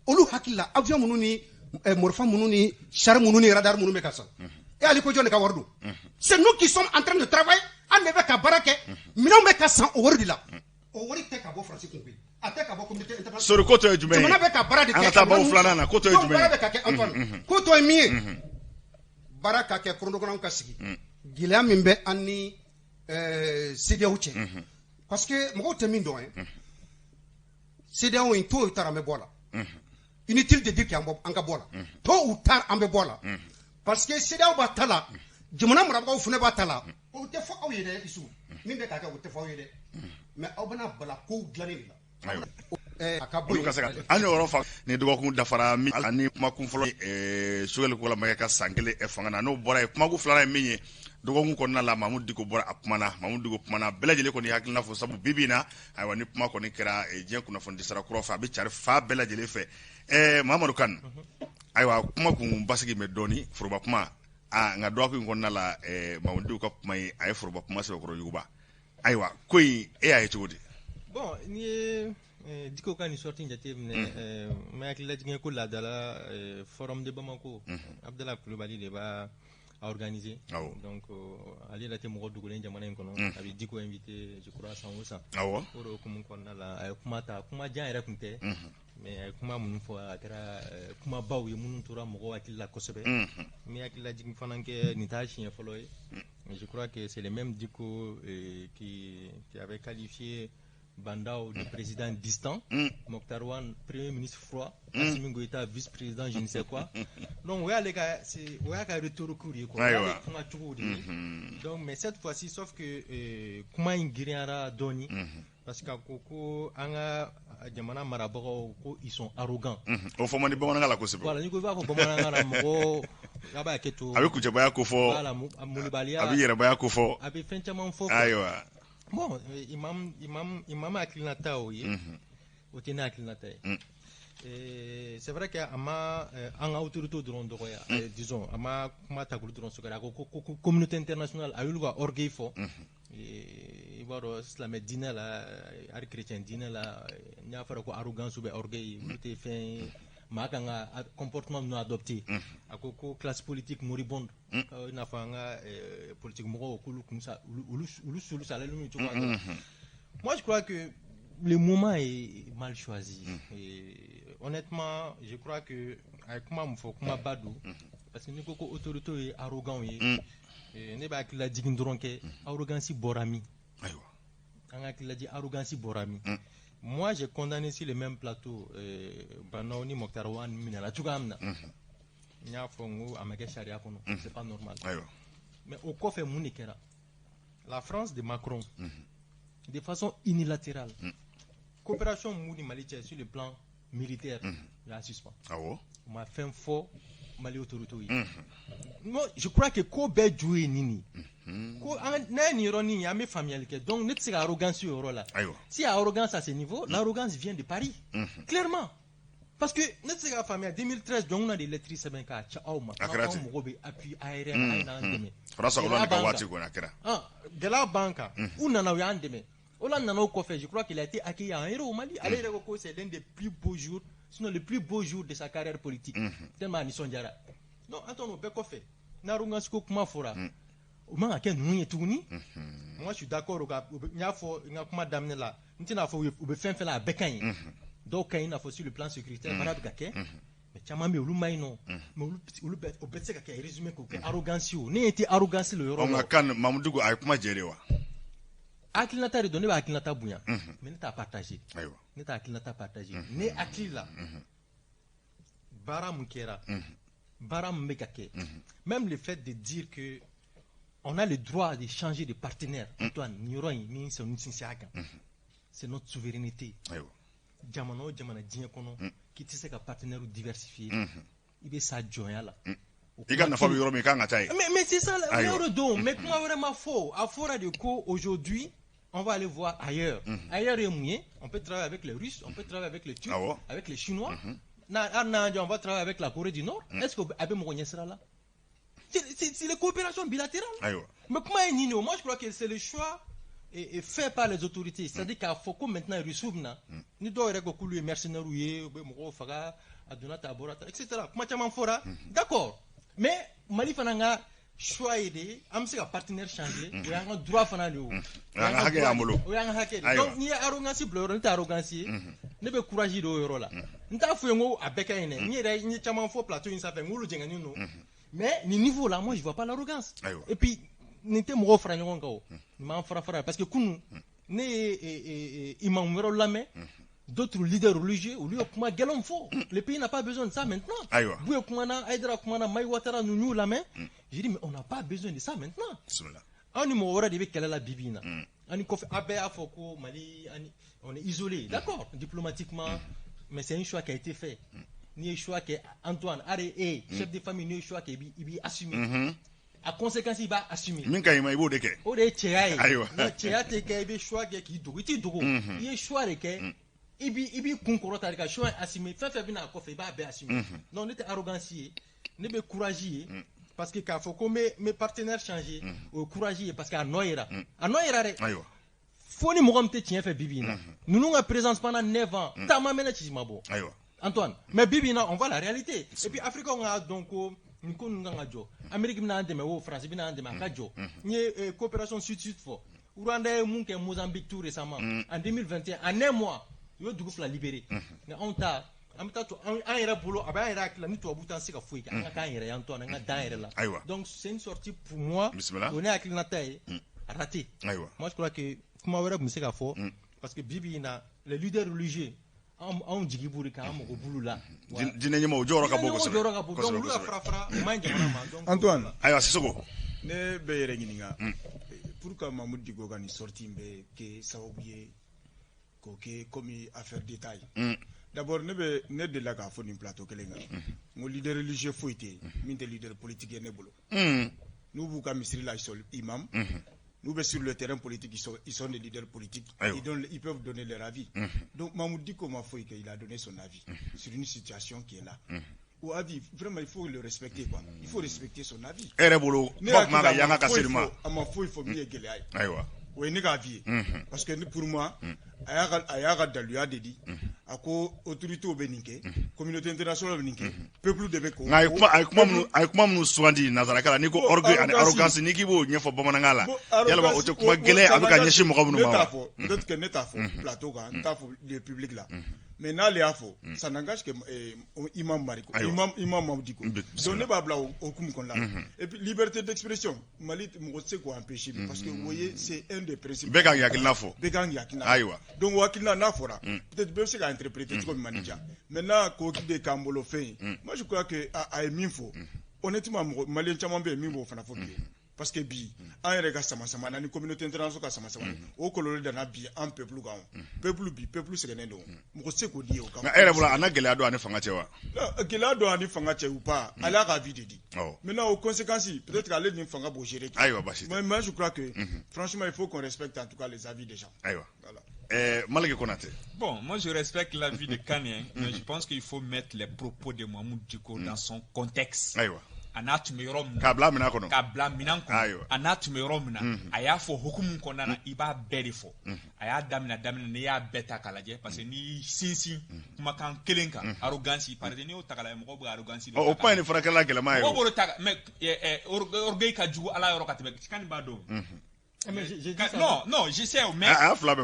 olu hakilla avion munu ni morfa munu ni char munu ni radar munu me ka sa et ali ko jone ka wardu c'est nous qui sommes en train de travailler en nebe ka barake minam be ka san o wardi la o wari te ka bo France ko bi ate ka bo communauté internationale sur koto e jumɛn jamana be ka bara de ke ata ba fulana na koto e jumɛn bara be ka ke Antoine koto e mi bara ka ke chronogramme ka sigi gilea min be ani CEDEAO cɛ parce que mɔgɔw tɛ min dɔn CEDEAO in to tara me bɔ la inutile de dire qu'an ka bɔ la tôt ou tard an bɛ bɔ la parce que CEDEAO b'a ta la jamana marabagaw fana b'a ta la o te fo aw ye dɛ isu min bɛ ka kɛ o te fo aw ye dɛ mais aw bɛna bala kow dilanni de la a ka bɔ an y'o yɔrɔ fa ni dɔgɔkun dafara min ani kumakun fɔlɔ Sogɛli Koko la makɛ ka san 1 fanga na n'o bɔra ye kumakun filanan ye min ye dɔgɔkun kɔnɔna la Mamudu Diko bɔra a kuma na Mamudu Diko kuma na bɛɛ lajɛlen kɔni hakilina fɔ sabu bibi in na ayiwa ni kuma kɔni kɛra diɲɛ kunnafoni disara kura fɛ a bɛ cari fa bɛɛ lajɛlen fɛ Mamadu Kane ayiwa kuma kun basigi mɛ dɔɔni foroba kuma nka dɔgɔkun kɔnɔna la Mamudu Diko ka kuma ye a ye foroba kuma sɛbɛkɔrɔ yuguba ayiwa ko in e y'a ye cogo di bon ni ye Diko ka nin sorti jate minɛ n bɛ hakili lajigin ko laadala forum de Bamako Abdala Kulubali de b'a organisé donc ale yɛrɛ tɛ mɔgɔ dogolen jamana in kɔnɔ a bɛ Diko invité je crois san o san o de hukumu kɔnɔna la a ye kuma ta kuma jan yɛrɛ tun tɛ mais a ye kuma minnu fɔ a kɛra kumabaw ye minnu tora mɔgɔw hakili la kosɛbɛ n bɛ hakili lajigin fana kɛ nin t'a siɲɛ fɔlɔ ye je crois que c'est le même Diko qui avait qualifié Bandao de président distant, Mokhtar Wane premier ministre froid, Assimi Goïta vice-président je ne sais quoi. Donc ouais les gars, c'est ouais qu'à retour courrier quoi. Donc mais cette fois-ci sauf que comment ingiriara doni parce que koko anga jamana marabago ko ils sont arrogants. Au fond mani bamana la ko sebo. Voilà, ni ko va ko bamana la mo aba keto. Abi ku jabaya ko fo. Voilà, Moulibalia. Abi yere baya ko fo. Abi fenchaman fo. Aywa. Bon, imam aklinata oye, o tena aklinata. C'est vrai que ama en autorité dron doya, disons, ama kuma takulu dron sokara ko communauté internationale a eu le orgueil fort. Et voilà, islam dîner là, ar chrétien dîner là, nya fara ko arrogance ou orgueil, te fait makanga comportement non adopté akoko classe politique moribonde na fanga politique moko kulu kumsa ulu sulu sala lu tu moi je crois que le moment est mal choisi et honnêtement je crois que avec moi faut kuma badu parce que ni koko autorité est arrogant et ne ba kila digin dronke arrogance borami aywa anga kila di arrogance borami. Moi, j'ai condamné sur le même plateau Banaoni Mokhtar Wane Minala Tugamna. Nya fongo amake sharia kono, c'est pas normal. Mais au quoi fait Mounikera? La France de Macron, de façon unilatérale, coopération Mouni Malitia sur le plan militaire, la suspend. On m'a fait un faux Mali autorité. Moi, je crois que Kobe Djoué Nini. Donc, notre arrogance sur là. Si arrogance à ce niveau, l'arrogance vient de Paris. Clairement. Parce que notre famille en 2013, on a des lettres qui appui aérien. De la banque, où n'en a eu je crois qu'il a été accueilli en héros au Mali. C'est l'un des plus beaux jours, sinon le plus beau jour de sa carrière politique. Tellement ils sont déjà. Non, attends, on peut quoi faire? N'arrogance comment fera? Moi je suis d'accord donc il a sur le plan sécuritaire mais chama me uluma ino me ulube obetse ka résumé ko arrogance ne était arrogance le yoro on kan Mamudu Diko ay kuma jerewa akilata de donner akilata bunya mais ne t'a partagé ne t'a akilata partagé ne akila bara mukera bara megake même le fait de dire que on a le droit de changer de partenaire. Antoine, c'est notre souveraineté. Jamano, Jamana, Djiakono, qui tisse qu'un partenaire diversifié. Il est sa joie là. Mais c'est ça, mais comment vraiment faux? À fora de quoi aujourd'hui, on va aller voir ailleurs. Ailleurs, on peut travailler avec les Russes, on peut travailler avec les Turcs, avec les Chinois. On va travailler avec la Corée du Nord. Est-ce que Abé Mouronier sera là? C'est les coopérations bilatérales. Mais comment moi je crois que c'est le choix fait par les autorités. C'est-à-dire qu'à Foko maintenant ils reçoivent ni doit être les mercenaires etc. D'accord. Mais Mali Fananga choix aidé, amsi un partenaire changé, il y a un droit fanal. Donc ni arrogance bleu, ni arrogance, ne be courage de euro là. N'ta fouengo à Bekaine, ni chaman faux plateau in sa fait moulu djengani. Mais ni niveau là, moi je vois pas l'arrogance. Et puis n'était mon frère n'ongo, m'en frère parce que kunu ne imam wero lame. D'autres leaders religieux, au lieu de galon faux, le pays n'a pas besoin de ça maintenant. J'ai dit, mais on n'a pas besoin de ça maintenant. ani mo wora de be kala la bibina ani ko abe afoko Mali ani on est isolé d'accord diplomatiquement mais c'est un choix qui a été fait ni un choix que Antoine Aré chef de famille ni un choix que il assumer a conséquence il va assumer min kay may bo de ke o de tchea aywa tchea te ke be choix que qui dogo ti dogo il choix de ke ibi kunkoro ta ka choix assumer fait bina ko fait ba be assumer non n'était arrogancier ne be courageux parce que k'a faut que mes partenaires changent au courageux parce qu'à noyera aywa faut ni mogom te tien fait bibina nous nous présence pendant 9 ans tama mena chimabo aywa Antoine mais bibina on voit la réalité et puis Afrique on a donc nko nga jo Amérique bina ndeme wo France bina ndeme ka jo ni coopération sud-sud fo Rwanda munke Mozambique tout récemment en 2021 en un mois yo dugu fla libéré mais on ta un yɛrɛ bolo a b'a yɛrɛ hakili ni tubabu t'an se ka foyi kɛ an ka k'an yɛrɛ y'an to an ka dan yɛrɛ la donc c'est une sortie pour moi o ne hakilinata ye raté moi je crois que kuma wɛrɛ tun bɛ se ka fɔ parce que bibi in na les leaders religieux anw jigi b'u de kan an mago b'olu la jinɛ ɲɛmaaw jɔyɔrɔ ka bon kosɛbɛ donc olu ka farafara o man ɲi jamana ma donc Antoine ayiwa Sisoko ne bɛ yɛrɛ ɲininka pourquoi Mamadou Dicko ka nin sortie in bɛ kɛ sababu ye k'o kɛ comme affaire d'État ye d'abord ne delila k'a fɔ nin plateau kelen kan n ko leader religieux foyi tɛ yen min tɛ leader politique ye ne bolo n'u b'u ka misiri la imam n'u bɛ sur le terrain politique ils sont des leaders politiques ils peuvent donner leur avis donc Mamadou Dicko ma foyi kɛ il a donné son avis sur une situation qui est là au avis vraiment il faut le respecter quoi il faut respecter son avis ere bolo ma ka yanga ka serima ama foyi fo mi ye gɛlɛya ye ayiwa o ye ne ka avis ye parce que pour moi a y'a ka daluya de di a ko autorité bɛ nin kɛ communauté internationale bɛ nin kɛ peuple de bɛ ko nka a ye kuma minnu sugandi nanzarakan la n'i ko orgueil ani arrogance n'i k'i b'o ɲɛfɔ bamanankan la yalima o tɛ kuma gɛlɛn a bɛ ka ɲɛsin mɔgɔ minnu ma wa peut-être que ne t'a fɔ plateau kan n t'a fɔ le public la mais n'ale y'a fɔ ça n'engage que imam Mariko imam Mamadou Dicko donc ne b'a bila o hukumu kɔnɔna la et puis liberté d'expression Mali mɔgɔ tɛ se k'o empêcher parce que o ye c'est un des principes bɛɛ kan k'i hakilina fɔ bɛɛ kan k'i hakilina ayiwa donc o hakilina n'a fɔra peut-être bɛɛ bɛ se k'a interpréter cogo min man di diya maintenant k'o de k'an bolo fɛn ye moi je crois que a ye min fɔ honnêtement mɔgɔ maliyɛn caman bɛ yen min b'o fana fɔ bi parce que bi an yɛrɛ ka sama-sama na ni communauté internationale ka sama-sama o kɔlɔlɔ danna bi an peuple kan peuple sɛgɛnnen don mɔgɔ tɛ se k'o di ye o kan. nka e yɛrɛ bolo a na gɛlɛya dɔn ani fanga cɛ wa. gɛlɛya dɔn ani fanga cɛ ou pas ale y'a ka avis de di. maintenant aux conséquences peut-être qu'ale ni fanga b'o gérer. ayiwa basi tɛ mais moi je crois que franchement il faut qu'on respecte en tout cas les avis des gens. ayiwa Maliki Konaté. Bon, moi je respecte l'avis de Kanye, mais je pense qu'il faut mettre les propos de Mamadou Dicko dans son contexte. ayiwa a n'a tun bɛ yɔrɔ min na k'a bila minɛn kɔnɔ a n'a tun bɛ yɔrɔ min na a y'a fɔ hukumu kɔnɔna na i b'a bɛɛ de fɔ a y'a daminɛ n'i y'a bɛɛ ta k'a lajɛ parce que n'i sinsin kumakan kelen kan arrogance par exemple n'i y'o ta k'a lajɛ mɔgɔw bɛ arrogance o kuma in fɔra kɛla gɛlɛman ye mɔgɔw b'o ta mais orgueil ka jugu ala yɔrɔ ka tɛmɛ kan b'a dɔn non je sais mais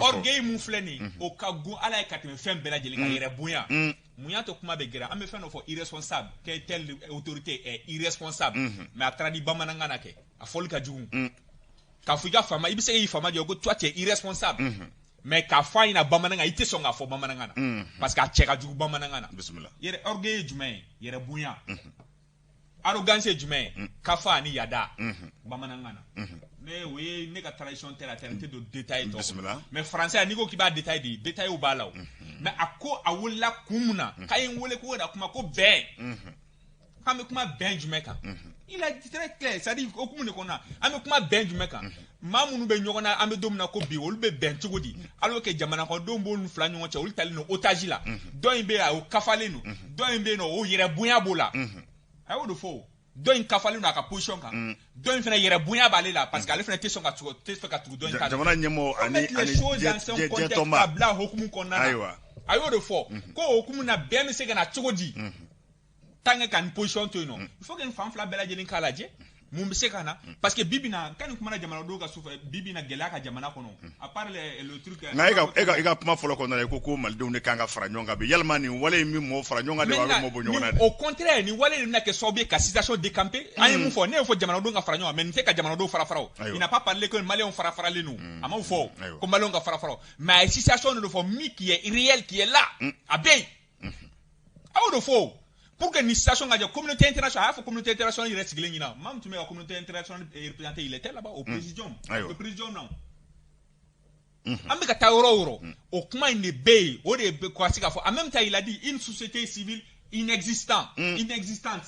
orgueil mun filɛ nin o ka gun ala ye ka tɛmɛ fɛn bɛɛ lajɛlen ka yɛrɛ bonya munya to kuma bɛ gɛrɛ an bɛ fɛn dɔ fɔ irresponsable que telle autorité est irresponsable mais a taara di bamanankan na kɛ a fɔli ka jugu k'a fɔ i ka faama i bɛ se k'i faama jɔ ko toi tu es irresponsable mais k'a fɔ a ɲɛna bamanankan i tɛ sɔn k'a fɔ bamanankan na parce que a cɛ ka jugu bamanankan na yɛrɛ orgueil ye jumɛn ye yɛrɛ bonya arrogance ye jumɛn ye kafa ani yada bamanankan na ne ka tradition tɛ la tɛ don détail tɔ mais français n'i ko k'i b'a détail de détail b'a la o mais a ko a wulila kun mun na k'a ye n wele ko da kuma ko bɛn k'an bɛ kuma bɛn jumɛn kan il a dit très clair c'est à dire okumu de kɔnɔ an bɛ kuma bɛn jumɛn kan maa minnu bɛ ɲɔgɔn na an bɛ don min na ko bi olu bɛ bɛn cogo di alors que jamana kɔnɔdenw b'olu fila ɲɔgɔn cɛ olu talen don otage la dɔ in bɛ yen o kafalen don dɔ in bɛ yen o yɛrɛ bonya b'o la a y'o de fɔ dɔ in kafalen don a ka position kan dɔ in fana yɛrɛ bonya b'ale la parce que ale fana tɛ fɛ ka tugu dɔ in kan jamana ɲɛmɔgɔ ani diɲɛtɔnba ka bila hukumu kɔnɔna na a y'o de fɔ ko hukumu na bɛn bɛ se ka na cogo di tant que ka nin position to yen nɔ il faut que nin fan fila bɛɛ lajɛlen k'a lajɛ mun bɛ se ka na parce que bibi na kan nin kumana jamanadenw ka sufɛ bibi na gɛlɛya ka jamana kɔnɔ à part le truc nka e ka kuma fɔlɔ kɔnɔna la ko malidenw de kan ka fara ɲɔgɔn kan bi yalima nin wale in min mɔgɔw fara ɲɔgɔn kan de wa a bɛ mɔgɔw bɔ ɲɔgɔn na de au contraire nin wale in bɛna kɛ sababu ye ka situation décamper an ye mun fɔ ne ye fɔ jamanadenw ka fara ɲɔgɔn kan mais nin tɛ ka jamanadenw fara fara o il n'a pas parlé que maliyɛnw fara faralen don a m'o fɔ ko maliyɛnw ka fara fara o mais a ye situation de fɔ min qui est réel qui est là a bɛ yen a y'o de fɔ pour que ni situation la communauté internationale, la communauté internationale il reste glingina. Même tu mets la communauté internationale représentée, il était là-bas au présidium. Le présidium non. Ameka taoro au comment il est bay, au de quoi c'est en même temps il a dit une société civile inexistante.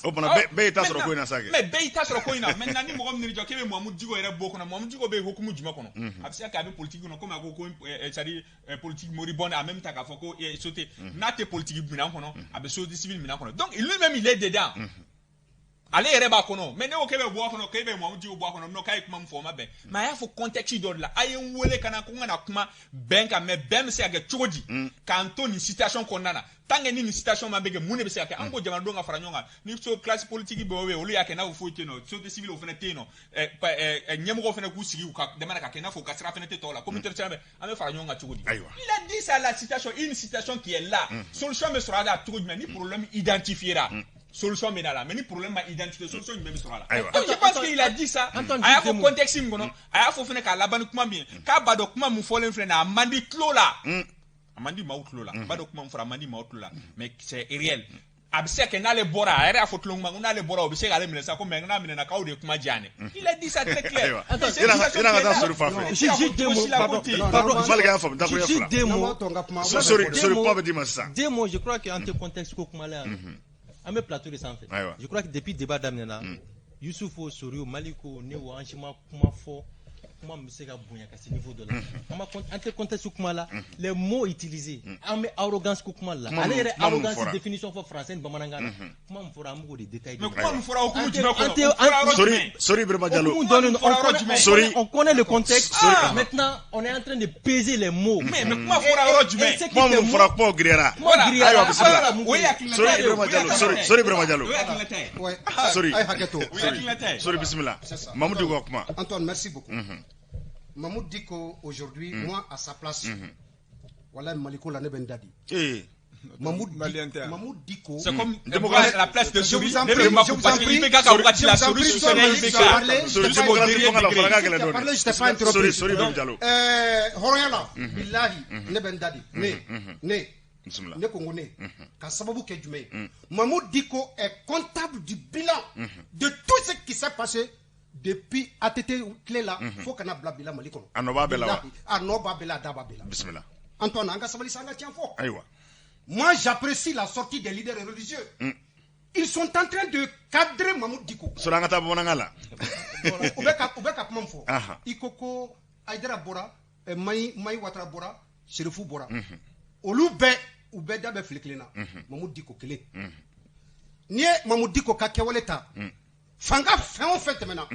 Oh, bay ta sur quoi ça. Mais bay ta sur quoi na. Maintenant ni mo comme ni joke mo Digo era boko na mo Digo be hokumu juma kono. Absia ka be politique no comme agoko c'est-à-dire politique moribonde en même temps ka foko et sauter. Na te politique bina kono, abe société civile bina kono. Donc lui-même il est dedans. Allez reba kono mais ne okebe bo kono kebe mo Digo bo kono no kai kuma mfoma ben mais il faut contexte do la ayen wole kana ko ngana kuma benka mais bem se aga chodi kanto ni situation konana tange ni situation mabege mune be se aka anko jamana do nga faranyonga ni so classe politique be we olu yake na ufo teno société civile o fene teno nyemo fene ku sigi ka demana ka kena fo ka sera fene to la communauté internationale ame faranyonga chodi il a dit ça la situation une situation qui est là solution me sera là chodi mais ni problème identifiera solution mais là mais ni problème ma identité solution même sera là je pense qu'il a dit ça aya fo contexte ngono aya fo fene ka labani kuma bien ka bado kuma mu folen fene na mandi clos là amandi mautlo là bado kuma mu fera mandi mautlo là mais c'est réel abse que na le bora aya fo tlong mangu na le bora obse ka le mine ça comme na mine na ka de kuma jane il a dit ça très clair il a gata sur fa juste deux mots pardon malga fa d'accord ya juste deux mots sorry pas dire ça deux mots je crois que en contexte ko kuma là à mes plateaux de santé. Je crois que depuis le débat d'Amnena, Youssoufo, Sorio, Maliko, Néo, Anchima, Kumafo, comment me sera bouillant à ce niveau de là. En contexte là, les mots utilisés, en arrogance Koukma là, allez, arrogance définition pour français, Bamananga, comment on fera un mot de détails. Mais comment on fera au Sorry, Bremadialo. On connaît le contexte. Maintenant, on est en train de peser les mots. Mais comment on fera au comment on fera pas Griera? Sorry, Bremadialo. Sorry, bismillah. Mamoudou Gokma. Antoine, merci beaucoup. Mahmoud dit qu'aujourd'hui, moi, à sa place, voilà Maliko l'année Bendadi. Mahmoud dit que c'est comme la place de Souris. Je vous en prie, je t'ai pas interrompu. Horoyala, Billahi, Nebendadi, ne Congolais, Kassababu Kedjume. Mahmoud Diko est comptable du bilan de tout ce qui s'est passé depuis ATT clé là. Faut qu'on a blabila Malikono. Anoba Bela. Anoba Bela Dababela. Bismillah. Antoine Anga Sabali Sanga tient fort. Aïwa. Moi j'apprécie la sortie des leaders religieux. Ils sont en train de cadrer Mahmoud Diko. Solangata Bonangala. Obeka Mamfo. Ikoko Aydera Bora, Mai Watra Bora, Sherifou Bora. Olube ube dabe fliklina Mahmoud Diko kele nie Mahmoud Diko ka kewaleta fanga fin fait maintenant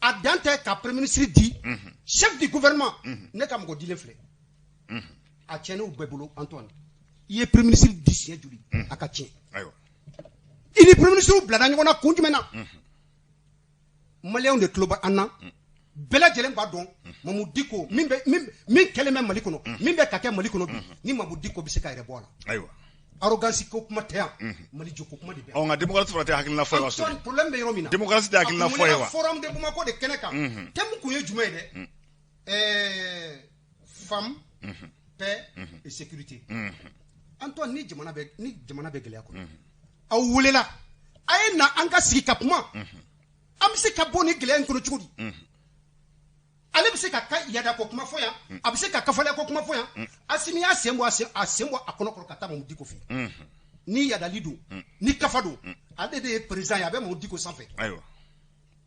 adante ka premier ministre dit chef du gouvernement ne kam go dile fle a tiene ubebulu Antoine il est premier ministre d'ici juli aka tien ayo il est premier ministre blada ngona kundi maintenant malien de kloba anna bela jelen ba don Mahmoud Diko min keleme malikono min be kake malikono ni Mahmoud Diko bi se ka rebo la aywa arrogance ko kuma teya mali joko kuma de be on a démocratie frate hakilina foy wa so problème be romina démocratie de hakilina foy wa forum de Bamako de Keneka tem ko ye jumay de femme paix et sécurité Antoine ni jamana be gele ko aw wulela ayna anga sigi kapuma am se ka boni gele en ko chudi ale bise ka yada ko kuma foya abise ka kafale ko kuma foya asimi asembo akono ko kata Mahmoud Diko fi ni yada lidu ni kafado ade de président ya be Mahmoud Diko sans fait aywa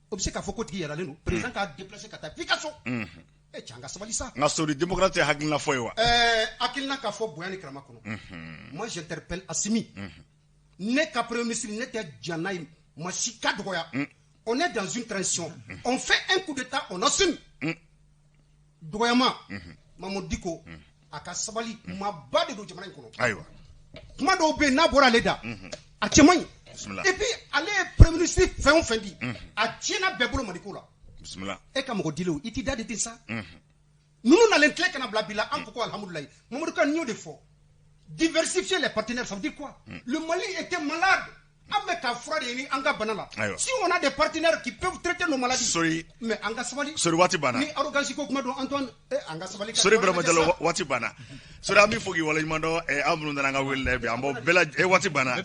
obise ka foko ti yada lenu président ka déplacer kata Picasso e changa sabali ça na sori démocratie hakilina foy wa akilina ka fo boyani krama kono moi j'interpelle Assimi ne ka premier ministre ne te janay machika doya on est dans une transition on fait un coup d'état on assume doyama Mahmoud Diko aka sabali ma bade do jamana kono aywa kuma do be na bora leda a chemany et puis aller premier ministre fendi a tiena bebolo madikola bismillah e kam ko dilo iti dade tin ça nous na l'entlek na blabila am ko alhamdulillah Mamadou kan ñeu de fo diversifier les partenaires ça veut dire quoi le Mali était malade Si on a des partenaires qui peuvent traiter nos maladies, mais Anga Sabali, ni arrogance ko kuma don Antoine, Anga Sabali. Sorry Brahma Jallo wati bana. Sorry ami fogi wala mando amru ndanga wele be ambo bela wati bana.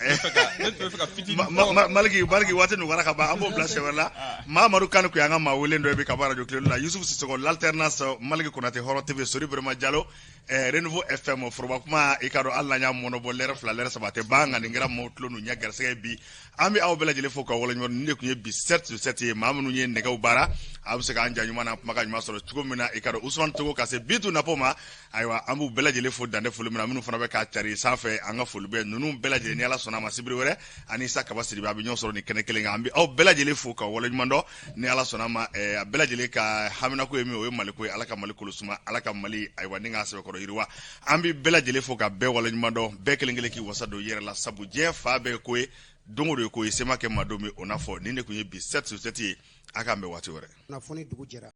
Malgi wati no waraka ba ambo blashe wala. Ma maru kan ko yanga ma wele ndo be kabara jo klelo la Yusuf Sissoko l'alternance malgi konate horo TV Sorry Brahma Jallo Renouveau FM forba kuma ikaro alla nya mono bo lere fla lere sabate banga ngira motlo no nya garse bi ami aw bela jele foko wala nyor ne ko bi 7/7 mamunu nye negaw bara abse ka anja nyuma na maka nyuma soro tugo mina ikaro Usman Togo kase bitu na poma aywa ambu bela jele fo dande fulu mina minu fana be ka tari safe anga fulu be nunu bela jele ni ala sona masibri wore ani sa kabasiri ba bi nyon soro ni kene kele ambi aw bela jele foko wala nyuma ndo ni ala sona ma bela jele ka hamina ko emi o maliko ala ka maliko suma ala ka mali aywa ninga se ko hirwa ambi bela jele fo ka be wala nyuma ndo be kelengele ki wasado yere la sabu je fa be ko dongo de ko sema ke madomi onafo ninde kunye bi 7/7 aka mbe wati wore na foni dugu jera